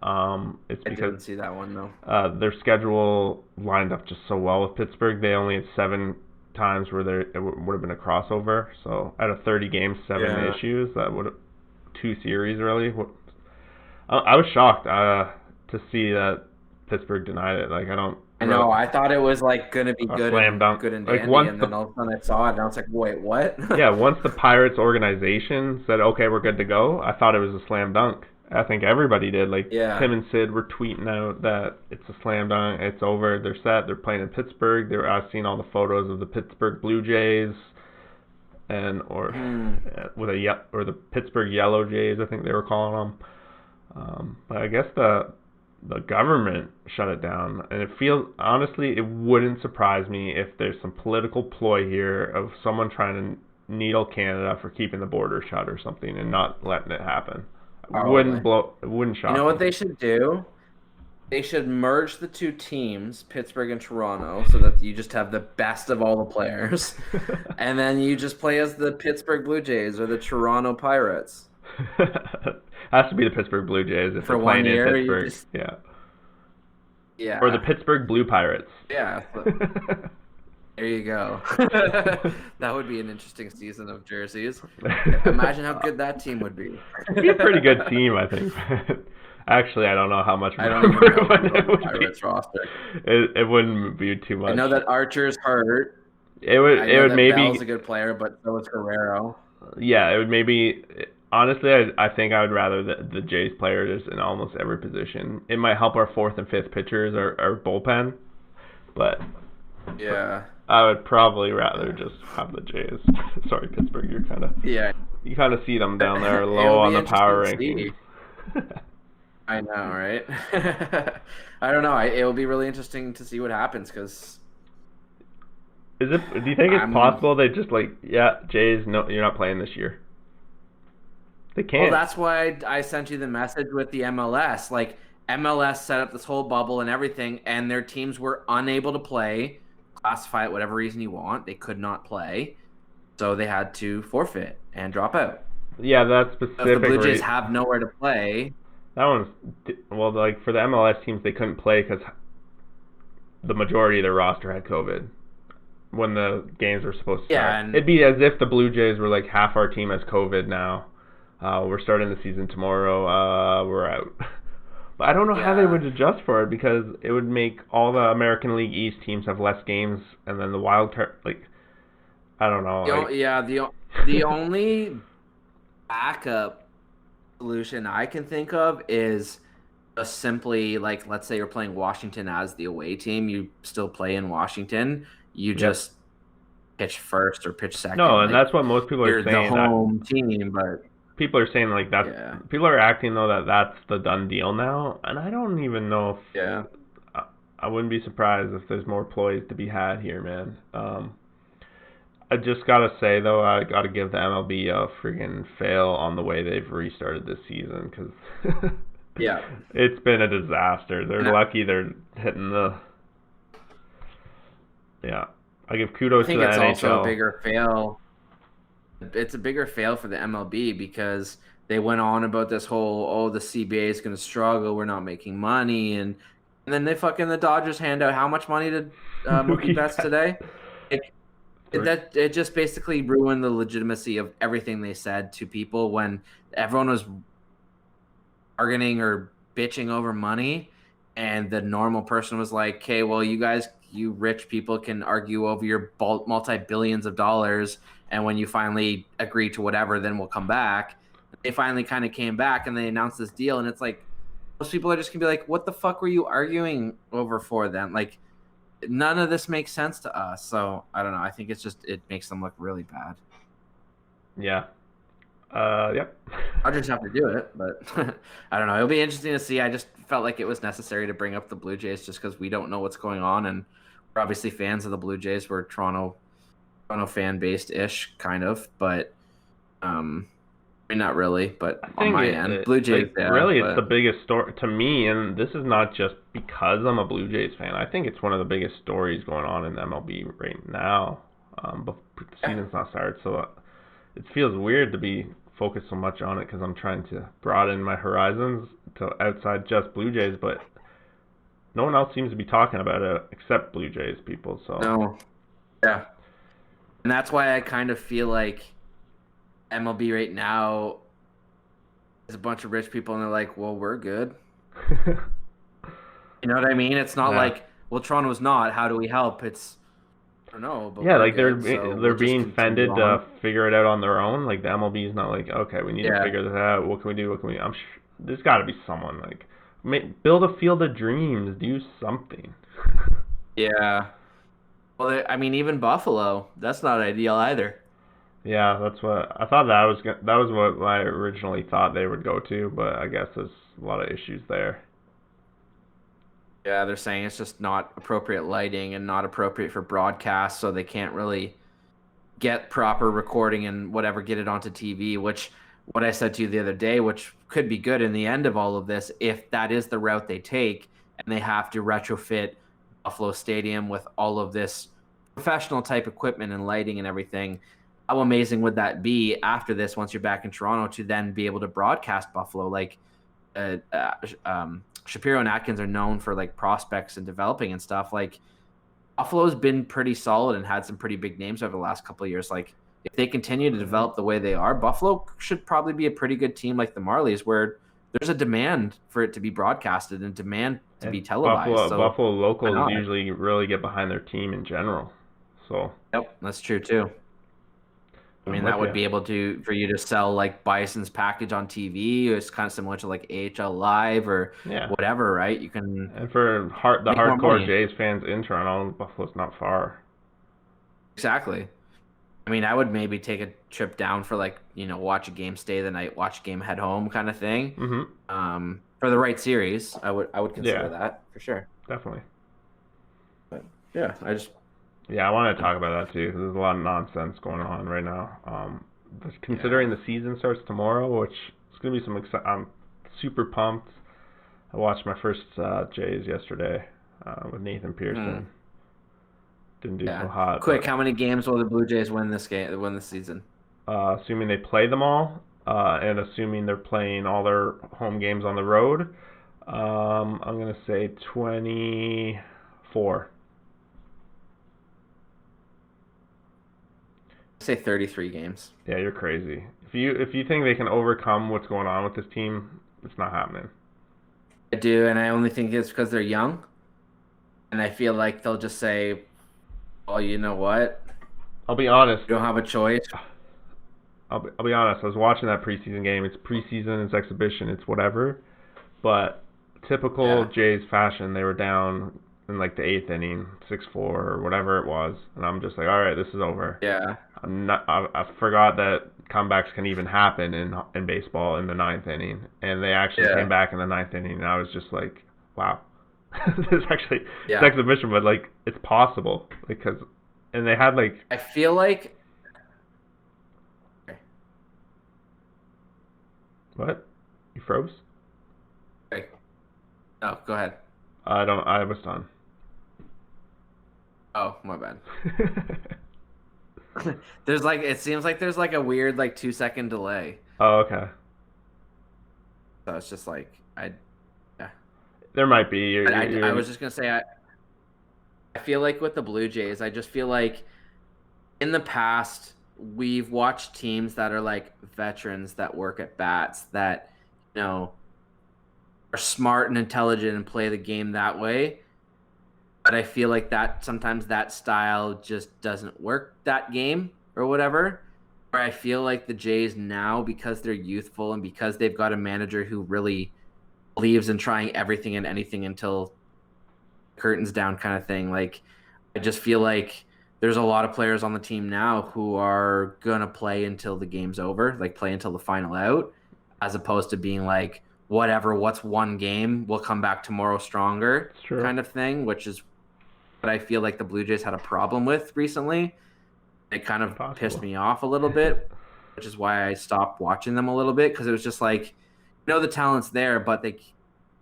It's because I didn't see that one though. Their schedule lined up just so well with Pittsburgh. They only had 7 times where it would have been a crossover. So out of 30 games, 7 issues. That would have 2 series really. I was shocked to see that Pittsburgh denied it. I know. I thought it was gonna be good, slam dunk. Good and dandy, and then all of a sudden I saw it and I was like, wait, what? Yeah, once the Pirates organization said, okay, we're good to go, I thought it was a slam dunk. I think everybody did. Tim and Sid were tweeting out that it's a slam dunk, it's over, they're set, they're playing in Pittsburgh. I've seen all the photos of the Pittsburgh Blue Jays or the Pittsburgh Yellow Jays, I think they were calling them. But I guess the government shut it down, and honestly, it wouldn't surprise me if there's some political ploy here of someone trying to needle Canada for keeping the border shut or something and not letting it happen. It wouldn't shock me. You know what they should do? They should merge the 2 teams, Pittsburgh and Toronto, so that you just have the best of all the players, and then you just play as the Pittsburgh Blue Jays or the Toronto Pirates. Has to be the Pittsburgh Blue Jays if they're playing in Pittsburgh. Yeah. Or the Pittsburgh Blue Pirates. Yeah. There you go. That would be an interesting season of jerseys. Imagine how good that team would be. It'd be a pretty good team, I think. Actually, I don't know how much. I don't even know the Pirates roster. It wouldn't be too much. I know that Archer's hurt. It would maybe. Bell's a good player, but so is Guerrero. Yeah, it would maybe. Honestly, I think I would rather the Jays players in almost every position. It might help our 4th and 5th pitchers or bullpen, but I would probably rather just have the Jays. Sorry, Pittsburgh, you kind of see them down there low on the power rankings. I know, right? I don't know. It will be really interesting to see what happens because. Do you think it's possible they just Jays? No, you're not playing this year. They can't. Well, that's why I sent you the message with the MLS. MLS set up this whole bubble and everything, and their teams were unable to play. Classify it whatever reason you want. They could not play, so they had to forfeit and drop out. Yeah, that's specific. So if the Blue Jays have nowhere to play. That one's well, like for the MLS teams, they couldn't play because the majority of their roster had COVID when the games were supposed to start. And it'd be as if the Blue Jays were like half our team has COVID now. We're starting the season tomorrow. We're out. But I don't know how they would adjust for it because it would make all the American League East teams have less games, and then the wild card, like, I don't know. The only backup solution I can think of is just simply like, let's say you're playing Washington as the away team, you still play in Washington, you just pitch first or pitch second. No, and that's what most people are saying. You're the home team, but people are saying like that. People are acting though that that's the done deal now, and I don't even know if. I wouldn't be surprised if there's more ploys to be had here, man. I just gotta say though, I gotta give the MLB a freaking fail on the way they've restarted this season because it's been a disaster. They're lucky they're hitting the. Yeah, I give kudos to the NHL. I think it's also a bigger fail. It's a bigger fail for the MLB because they went on about this whole, the CBA is going to struggle, we're not making money, and then the Dodgers hand out how much money to Mookie Betts today? It just basically ruined the legitimacy of everything they said to people when everyone was bargaining or bitching over money, and the normal person was like, okay, well, you rich people can argue over your multi-billions of dollars, and when you finally agree to whatever, then we'll come back. They finally kind of came back, and they announced this deal, and it's like, most people are just going to be like, what the fuck were you arguing over for then? Like, none of this makes sense to us. So, I don't know. I think it makes them look really bad. Yeah. Yep. I'll just have to do it, but I don't know. It'll be interesting to see. I just felt like it was necessary to bring up the Blue Jays just because we don't know what's going on, and we're obviously fans of the Blue Jays. We're Toronto fan based ish kind of, but I mean, not really, but on my end, Blue Jays. It's the biggest story to me, and this is not just because I'm a Blue Jays fan. I think it's one of the biggest stories going on in MLB right now. But the season's not started, so it feels weird to be focused so much on it because I'm trying to broaden my horizons to outside just Blue Jays, but no one else seems to be talking about it except Blue Jays people. So no, yeah, and that's why I kind of feel like MLB right now is a bunch of rich people, and they're like, well, we're good. You know what I mean? It's not like, well, Toronto's not. How do we help? It's, I don't know. But yeah, like they're being fended to figure it out on their own. Like the MLB is not like, okay, we need to figure this out. What can we do? I'm sure there's got to be someone like build a field of dreams. Do something. Yeah. Well, I mean, even Buffalo, that's not ideal either. Yeah, that's what I thought. That was what I originally thought they would go to, but I guess there's a lot of issues there. Yeah, they're saying it's just not appropriate lighting and not appropriate for broadcast, so they can't really get proper recording and whatever, get it onto TV, which what I said to you the other day, which could be good in the end of all of this, if that is the route they take and they have to retrofit Buffalo Stadium with all of this professional type equipment and lighting and everything. How amazing would that be after this, once you're back in Toronto, to then be able to broadcast Buffalo? Like Shapiro and Atkins are known for like prospects and developing and stuff. Like Buffalo's been pretty solid and had some pretty big names over the last couple of years. Like if they continue to develop the way they are, Buffalo should probably be a pretty good team like the Marlies, where there's a demand for it to be broadcasted and demand to be televised. Buffalo locals usually really get behind their team in general. So yep, that's true too. I mean, that would be able for you to sell like Bison's package on TV. It's kind of similar to like AHL Live or whatever, right? You can. And for the hardcore Jays fans in Toronto, Buffalo's not far. Exactly. I mean, I would maybe take a trip down for like, watch a game, stay the night, watch a game, head home kind of thing. Mm-hmm. For the right series, I would consider that for sure. Definitely. But yeah, I wanted to talk about that too, because there's a lot of nonsense going on right now. Considering the season starts tomorrow, which is going to be some I'm super pumped. I watched my first Jays yesterday with Nathan Pearson. Didn't do so hot. Quick, how many games will the Blue Jays win this season? Assuming they play them all, and assuming they're playing all their home games on the road, I'm gonna say 24. Say 33 games. Yeah, you're crazy. If you think they can overcome what's going on with this team, it's not happening. I do, and I only think it's because they're young. And I feel like they'll just say, well, you know what? I'll be honest. You don't have a choice. I'll be honest. I was watching that preseason game. It's preseason, it's exhibition, it's whatever. But typical Jays fashion, they were down in like the 8th inning, 6-4 or whatever it was, and I'm just like, all right, this is over. Yeah. I forgot that comebacks can even happen in baseball in the 9th inning, and they actually came back in the 9th inning, and I was just like, wow, this actually it's exhibition, but like it's possible because, and they had like I feel like. What? You froze? Okay. Oh, go ahead. I was done. Oh, my bad. There's like, it seems like there's like a weird like 2-second delay. Oh, okay. So it's just like yeah. There might be. I was just gonna say I feel like with the Blue Jays, I just feel like in the past we've watched teams that are like veterans that work at bats that are smart and intelligent and play the game that way. But I feel like that sometimes that style just doesn't work that game or whatever. Or I feel like the Jays now, because they're youthful and because they've got a manager who really believes in trying everything and anything until curtains down kind of thing. Like, I just feel like there's a lot of players on the team now who are going to play until the game's over, like play until the final out, as opposed to being like, whatever, what's one game, we'll come back tomorrow stronger kind of thing, which is what I feel like the Blue Jays had a problem with recently. It kind of pissed me off a little bit, which is why I stopped watching them a little bit, because it was just like, the talent's there, but if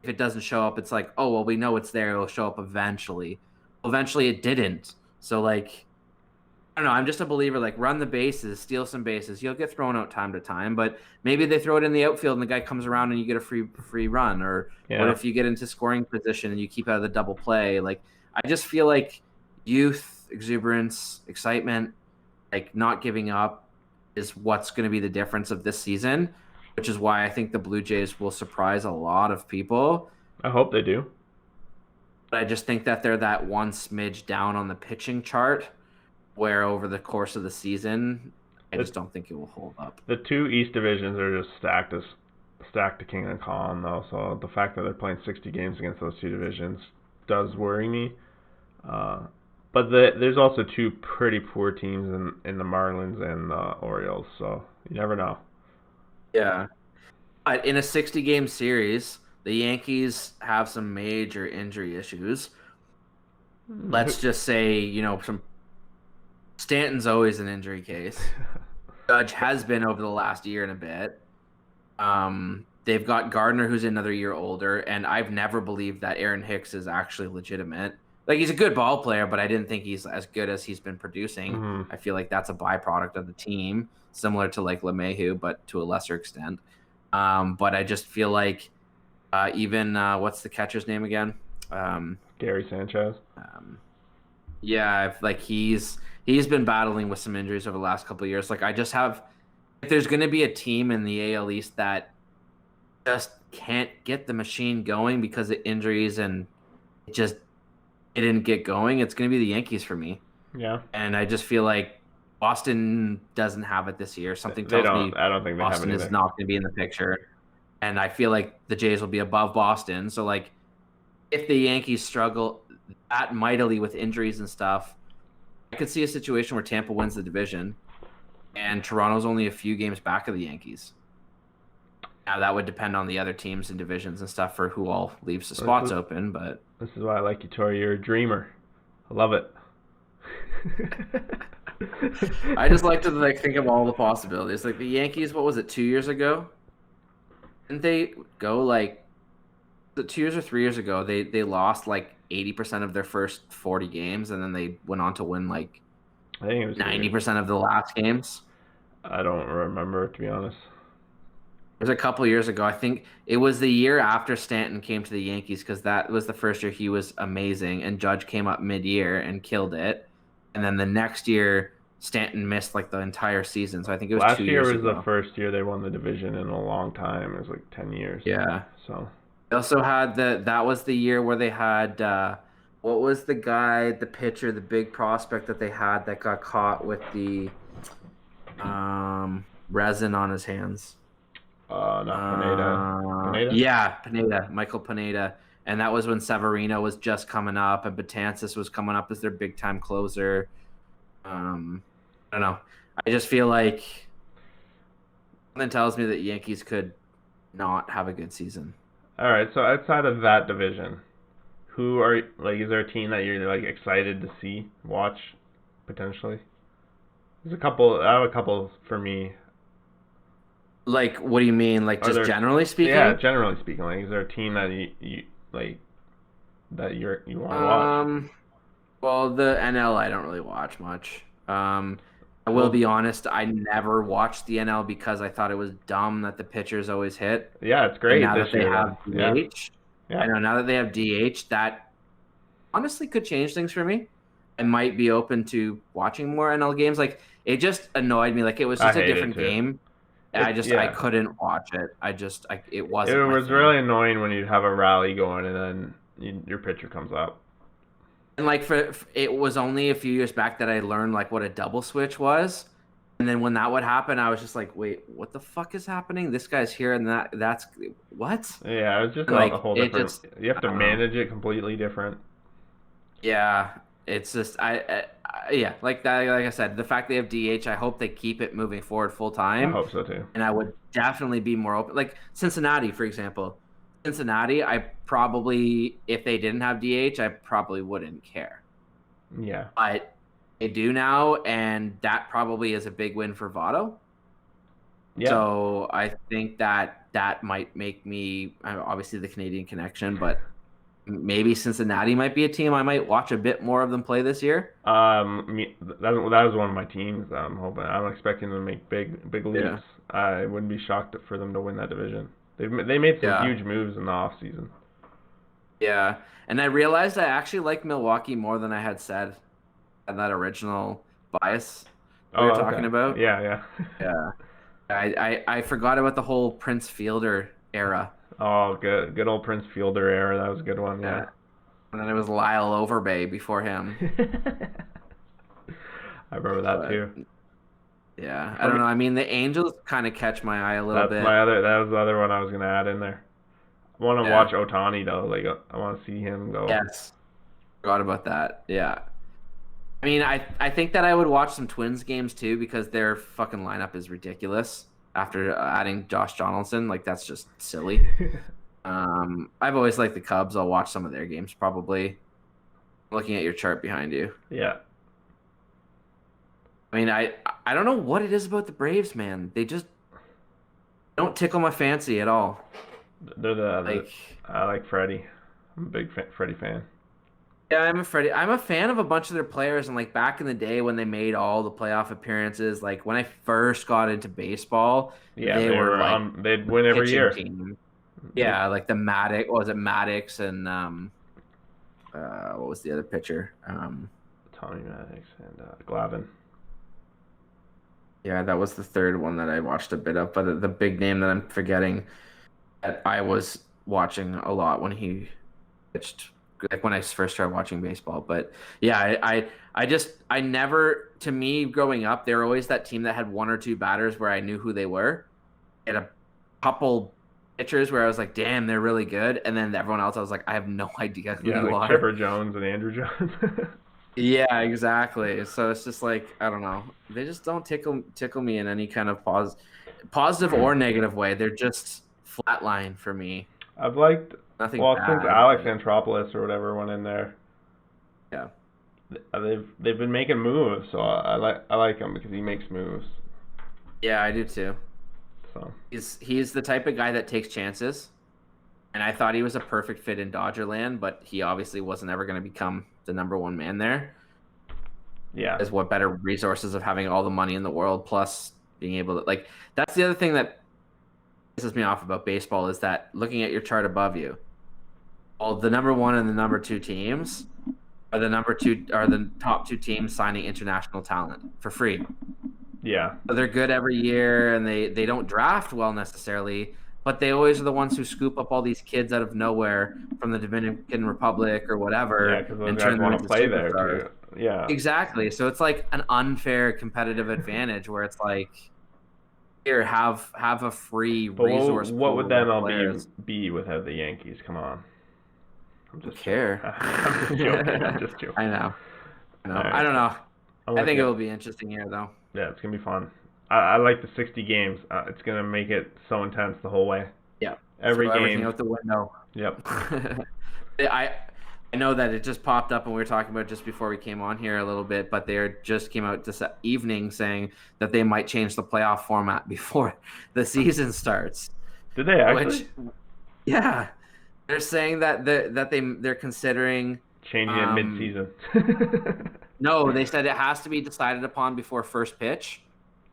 it doesn't show up, it's like, oh, well, we know it's there. It'll show up eventually. Eventually it didn't. So, like, I don't know. I'm just a believer, like, run the bases, steal some bases. You'll get thrown out time to time, but maybe they throw it in the outfield and the guy comes around and you get a free run. Or what if you get into scoring position and you keep out of the double play? Like, I just feel like youth, exuberance, excitement, like not giving up is what's going to be the difference of this season, which is why I think the Blue Jays will surprise a lot of people. I hope they do. But I just think that they're that one smidge down on the pitching chart, where over the course of the season, I just don't think it will hold up. The two East divisions are just stacked to king and con, though. So the fact that they're playing 60 games against those two divisions does worry me. But there's also two pretty poor teams in the Marlins and the Orioles, so you never know. Yeah. But in a 60-game series, the Yankees have some major injury issues. Let's just say, Stanton's always an injury case. Judge has been over the last year and a bit. They've got Gardner, who's another year older, and I've never believed that Aaron Hicks is actually legitimate. Like, he's a good ball player, but I didn't think he's as good as he's been producing. Mm-hmm. I feel like that's a byproduct of the team, similar to like LeMahieu, but to a lesser extent. But I just feel like even what's the catcher's name again? Gary Sanchez. Yeah, like he's been battling with some injuries over the last couple of years. Like, if there's going to be a team in the AL East that just can't get the machine going because of injuries and it didn't get going, it's going to be the Yankees for me. Yeah. And I just feel like Boston doesn't have it this year. Something tells me I don't think Boston is not going to be in the picture. And I feel like the Jays will be above Boston. So, like, if the Yankees struggle that mightily with injuries and stuff, I could see a situation where Tampa wins the division and Toronto's only a few games back of the Yankees. Now, that would depend on the other teams and divisions and stuff for who all leaves the spots open, but... This is why I like you, Tori. You're a dreamer. I love it. I just like to think of all the possibilities. Like the Yankees, what was it, 2 years ago? Didn't they go 2 years or 3 years ago? They lost 80% of their first 40 games, and then they went on to win I think it was 90% of the last games. I don't remember, to be honest. It was a couple years ago. I think it was the year after Stanton came to the Yankees because that was the first year he was amazing, and Judge came up mid-year and killed it. And then the next year, Stanton missed like the entire season. So I think it was Last 2 year years was the ago. first year they won the division in a long time. It was like 10 years. Yeah. So They also had that was the year where they had what was the guy, the pitcher, the big prospect that they had that got caught with the resin on his hands. not Pineda. Yeah, Pineda, Michael Pineda. And that was when Severino was just coming up and Betances was coming up as their big time closer. I don't know. I just feel like something tells me that Yankees could not have a good season. All right, so outside of that division, who are like? Is there a team that you're like excited to watch potentially? There's a couple. I have a couple for me. Like, what do you mean? Like, just generally speaking? Yeah, generally speaking. Like, is there a team that you like that you want to watch? Well, the NL I don't really watch much. I will be honest, I never watched the NL because I thought it was dumb that the pitchers always hit. Yeah, it's great. And now that they have DH, yeah. I know now that they have DH, that honestly could change things for me. I might be open to watching more NL games. Like, it just annoyed me. Like, it was just a different game. I couldn't watch it. It wasn't. It was really annoying when you'd have a rally going and then your pitcher comes up. And like it was only a few years back that I learned like what a double switch was, and then when that would happen, I was just like, wait, what the fuck is happening? This guy's here, and that's what? Yeah, it was just like a whole different. You have to manage it completely different. Yeah, it's just yeah, like that. Like I said, the fact they have DH, I hope they keep it moving forward full time. I hope so too. And I would definitely be more open. Like Cincinnati, for example. Cincinnati, I probably, if they didn't have DH, I probably wouldn't care. Yeah. But they do now, and that probably is a big win for Votto. Yeah. So I think that might make me, obviously the Canadian connection, but maybe Cincinnati might be a team I might watch a bit more of them play this year. That was one of my teams. I'm expecting them to make big leaps. Yeah. I wouldn't be shocked for them to win that division. They made some huge moves in the off season. Yeah, and I realized I actually like Milwaukee more than I had said in that original bias we were talking about. Yeah. I forgot about the whole Prince Fielder era. Oh, good old Prince Fielder era. That was a good one. Yeah. And then it was Lyle Overbay before him. I remember that too. Yeah, I don't know. I mean, the Angels kind of catch my eye a little bit. That was the other one I was gonna add in there. I want to watch Ohtani though. Like, I want to see him go. Yes, forgot about that. Yeah, I mean, I think that I would watch some Twins games too because their fucking lineup is ridiculous. After adding Josh Donaldson, like that's just silly. I've always liked the Cubs. I'll watch some of their games probably. Looking at your chart behind you. Yeah. I mean, I don't know what it is about the Braves, man. They just don't tickle my fancy at all. I like Freddie. I'm a big Freddie fan. Yeah, I'm a fan of a bunch of their players, and like back in the day when they made all the playoff appearances, like when I first got into baseball, they were like they'd win every year. Team. Yeah, like the Maddox and what was the other pitcher? Tommy Maddox and Glavine. Yeah, that was the third one that I watched a bit of, but the big name that I'm forgetting that I was watching a lot when he pitched, like when I first started watching baseball. But yeah, I never, to me growing up, they were always that team that had one or two batters where I knew who they were. And a couple pitchers where I was like, damn, they're really good. And then everyone else, I was like, I have no idea who you are. Trevor Jones and Andrew Jones. Yeah, exactly. So it's just like, I don't know. They just don't tickle me in any kind of positive or negative way. They're just flatline for me. I've liked nothing. Well, since Alex Antropoulos or whatever went in there. Yeah. They've been making moves, so I like him because he makes moves. Yeah, I do too. So he's the type of guy that takes chances. And I thought he was a perfect fit in Dodgerland, but he obviously wasn't ever going to become the number one man there. Yeah. Is what better resources of having all the money in the world plus being able to, like, that's the other thing that pisses me off about baseball is that looking at your chart above you, all the number 1 and the number 2 teams are the top 2 teams signing international talent for free. Yeah. So they're good every year, and they don't draft well necessarily, but they always are the ones who scoop up all these kids out of nowhere from the Dominican Republic or whatever, Yeah, because those and guys turn them want to into play there superstars. too. Yeah. Exactly. So it's like an unfair competitive advantage where it's like, here, have a free resource. What would the MLB be without the Yankees? Come on. I'm just care. I'm just joking. I know. Right. I don't know. I think it will be interesting here, though. Yeah, it's gonna be fun. I like the 60 games. It's gonna make it so intense the whole way. Yeah. Every game. Everything out the window. Yep. I know that it just popped up and we were talking about it just before we came on here a little bit, but they just came out this evening saying that they might change the playoff format before the season starts. Did they actually? Yeah. They're saying that they're considering changing it mid-season. No, they said it has to be decided upon before first pitch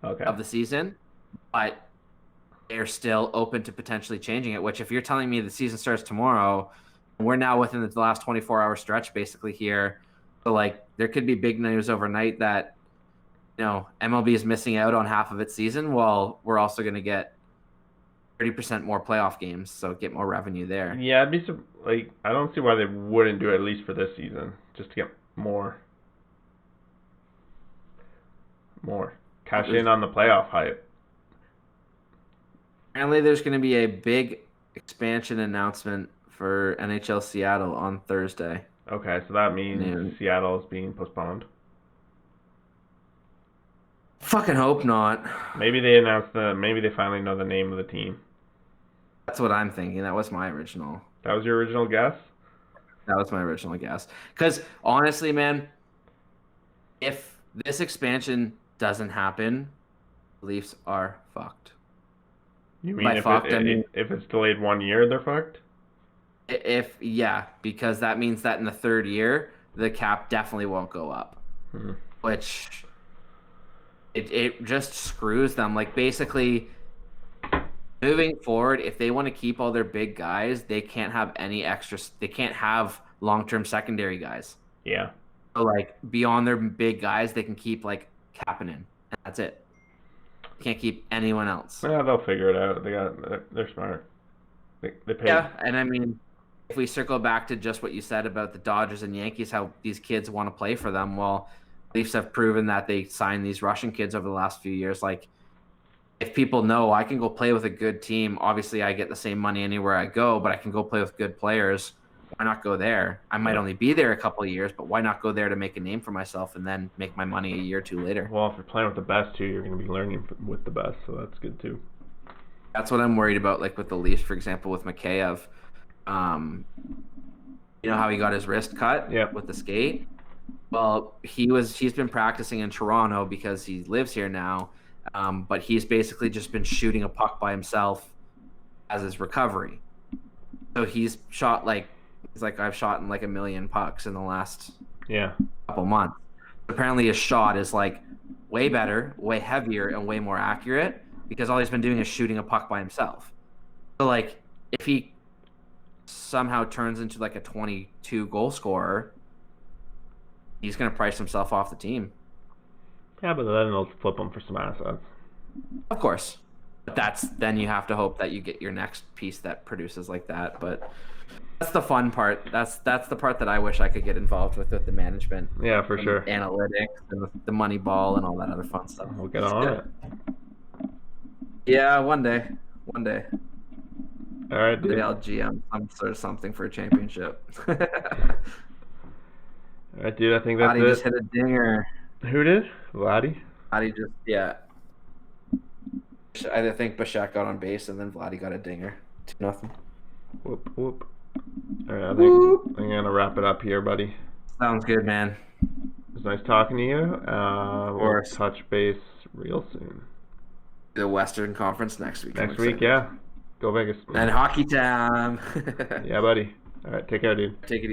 of the season, but they're still open to potentially changing it, which if you're telling me the season starts tomorrow, we're now within the last 24-hour stretch basically here. So, like, there could be big news overnight that, MLB is missing out on half of its season while we're also going to get 30% more playoff games, so get more revenue there. Yeah, I don't see why they wouldn't do it at least for this season, just to get more cash in on the playoff hype. Apparently, there's going to be a big expansion announcement for NHL Seattle on Thursday. Okay, so that means Seattle is being postponed. Fucking hope not. Maybe they finally know the name of the team. That's what I'm thinking. That was my original. That was your original guess? That was my original guess. Because honestly, man, if this expansion doesn't happen, Leafs are fucked. You mean if it's delayed 1 year, they're fucked? Because that means that in the third year, the cap definitely won't go up. Which it just screws them. Like, basically, moving forward, if they want to keep all their big guys, they can't have any extras. They can't have long-term secondary guys. Yeah. So, like, beyond their big guys, they can keep, like, Kapanen. That's it. Can't keep anyone else. Yeah, they'll figure it out. They're smart. They pay. Yeah, and I mean, if we circle back to just what you said about the Dodgers and Yankees, how these kids want to play for them, well, Leafs have proven that they signed these Russian kids over the last few years. Like, if people know I can go play with a good team, obviously I get the same money anywhere I go, but I can go play with good players. Why not go there? I might only be there a couple of years, but why not go there to make a name for myself and then make my money a year or two later? Well, if you're playing with the best too, you're going to be learning with the best, so that's good too. That's what I'm worried about, like with the Leafs, for example, with Mikheyev. You know how he got his wrist cut with the skate? Well, he's been practicing in Toronto because he lives here now, but he's basically just been shooting a puck by himself as his recovery. So he's shot I've shot in like 1 million pucks in the last couple months. Apparently his shot is like way better, way heavier, and way more accurate because all he's been doing is shooting a puck by himself. So, like, if he somehow turns into like a 22 goal scorer, he's going to price himself off the team. Yeah, but then they'll flip him for some assets. Of course. But then you have to hope that you get your next piece that produces like that. But that's the fun part. That's the part that I wish I could get involved with the management. Yeah, for sure. Analytics and the money ball and all that other fun stuff. We'll get on it. Yeah, one day. All right, dude. Maybe I'll GM some sort of something for a championship. All right, dude. I think that's Vladdy just hit a dinger. Who did? Vladdy? Vladdy just, I think Bichette got on base and then Vladdy got a dinger. 2-0. Whoop, whoop. All right, I think I'm going to wrap it up here, buddy. Sounds good, man. It was nice talking to you. We'll touch base real soon. The Western Conference next week. Next week, yeah. Go Vegas. And hockey time. Yeah, buddy. All right, take care, dude. Take it easy.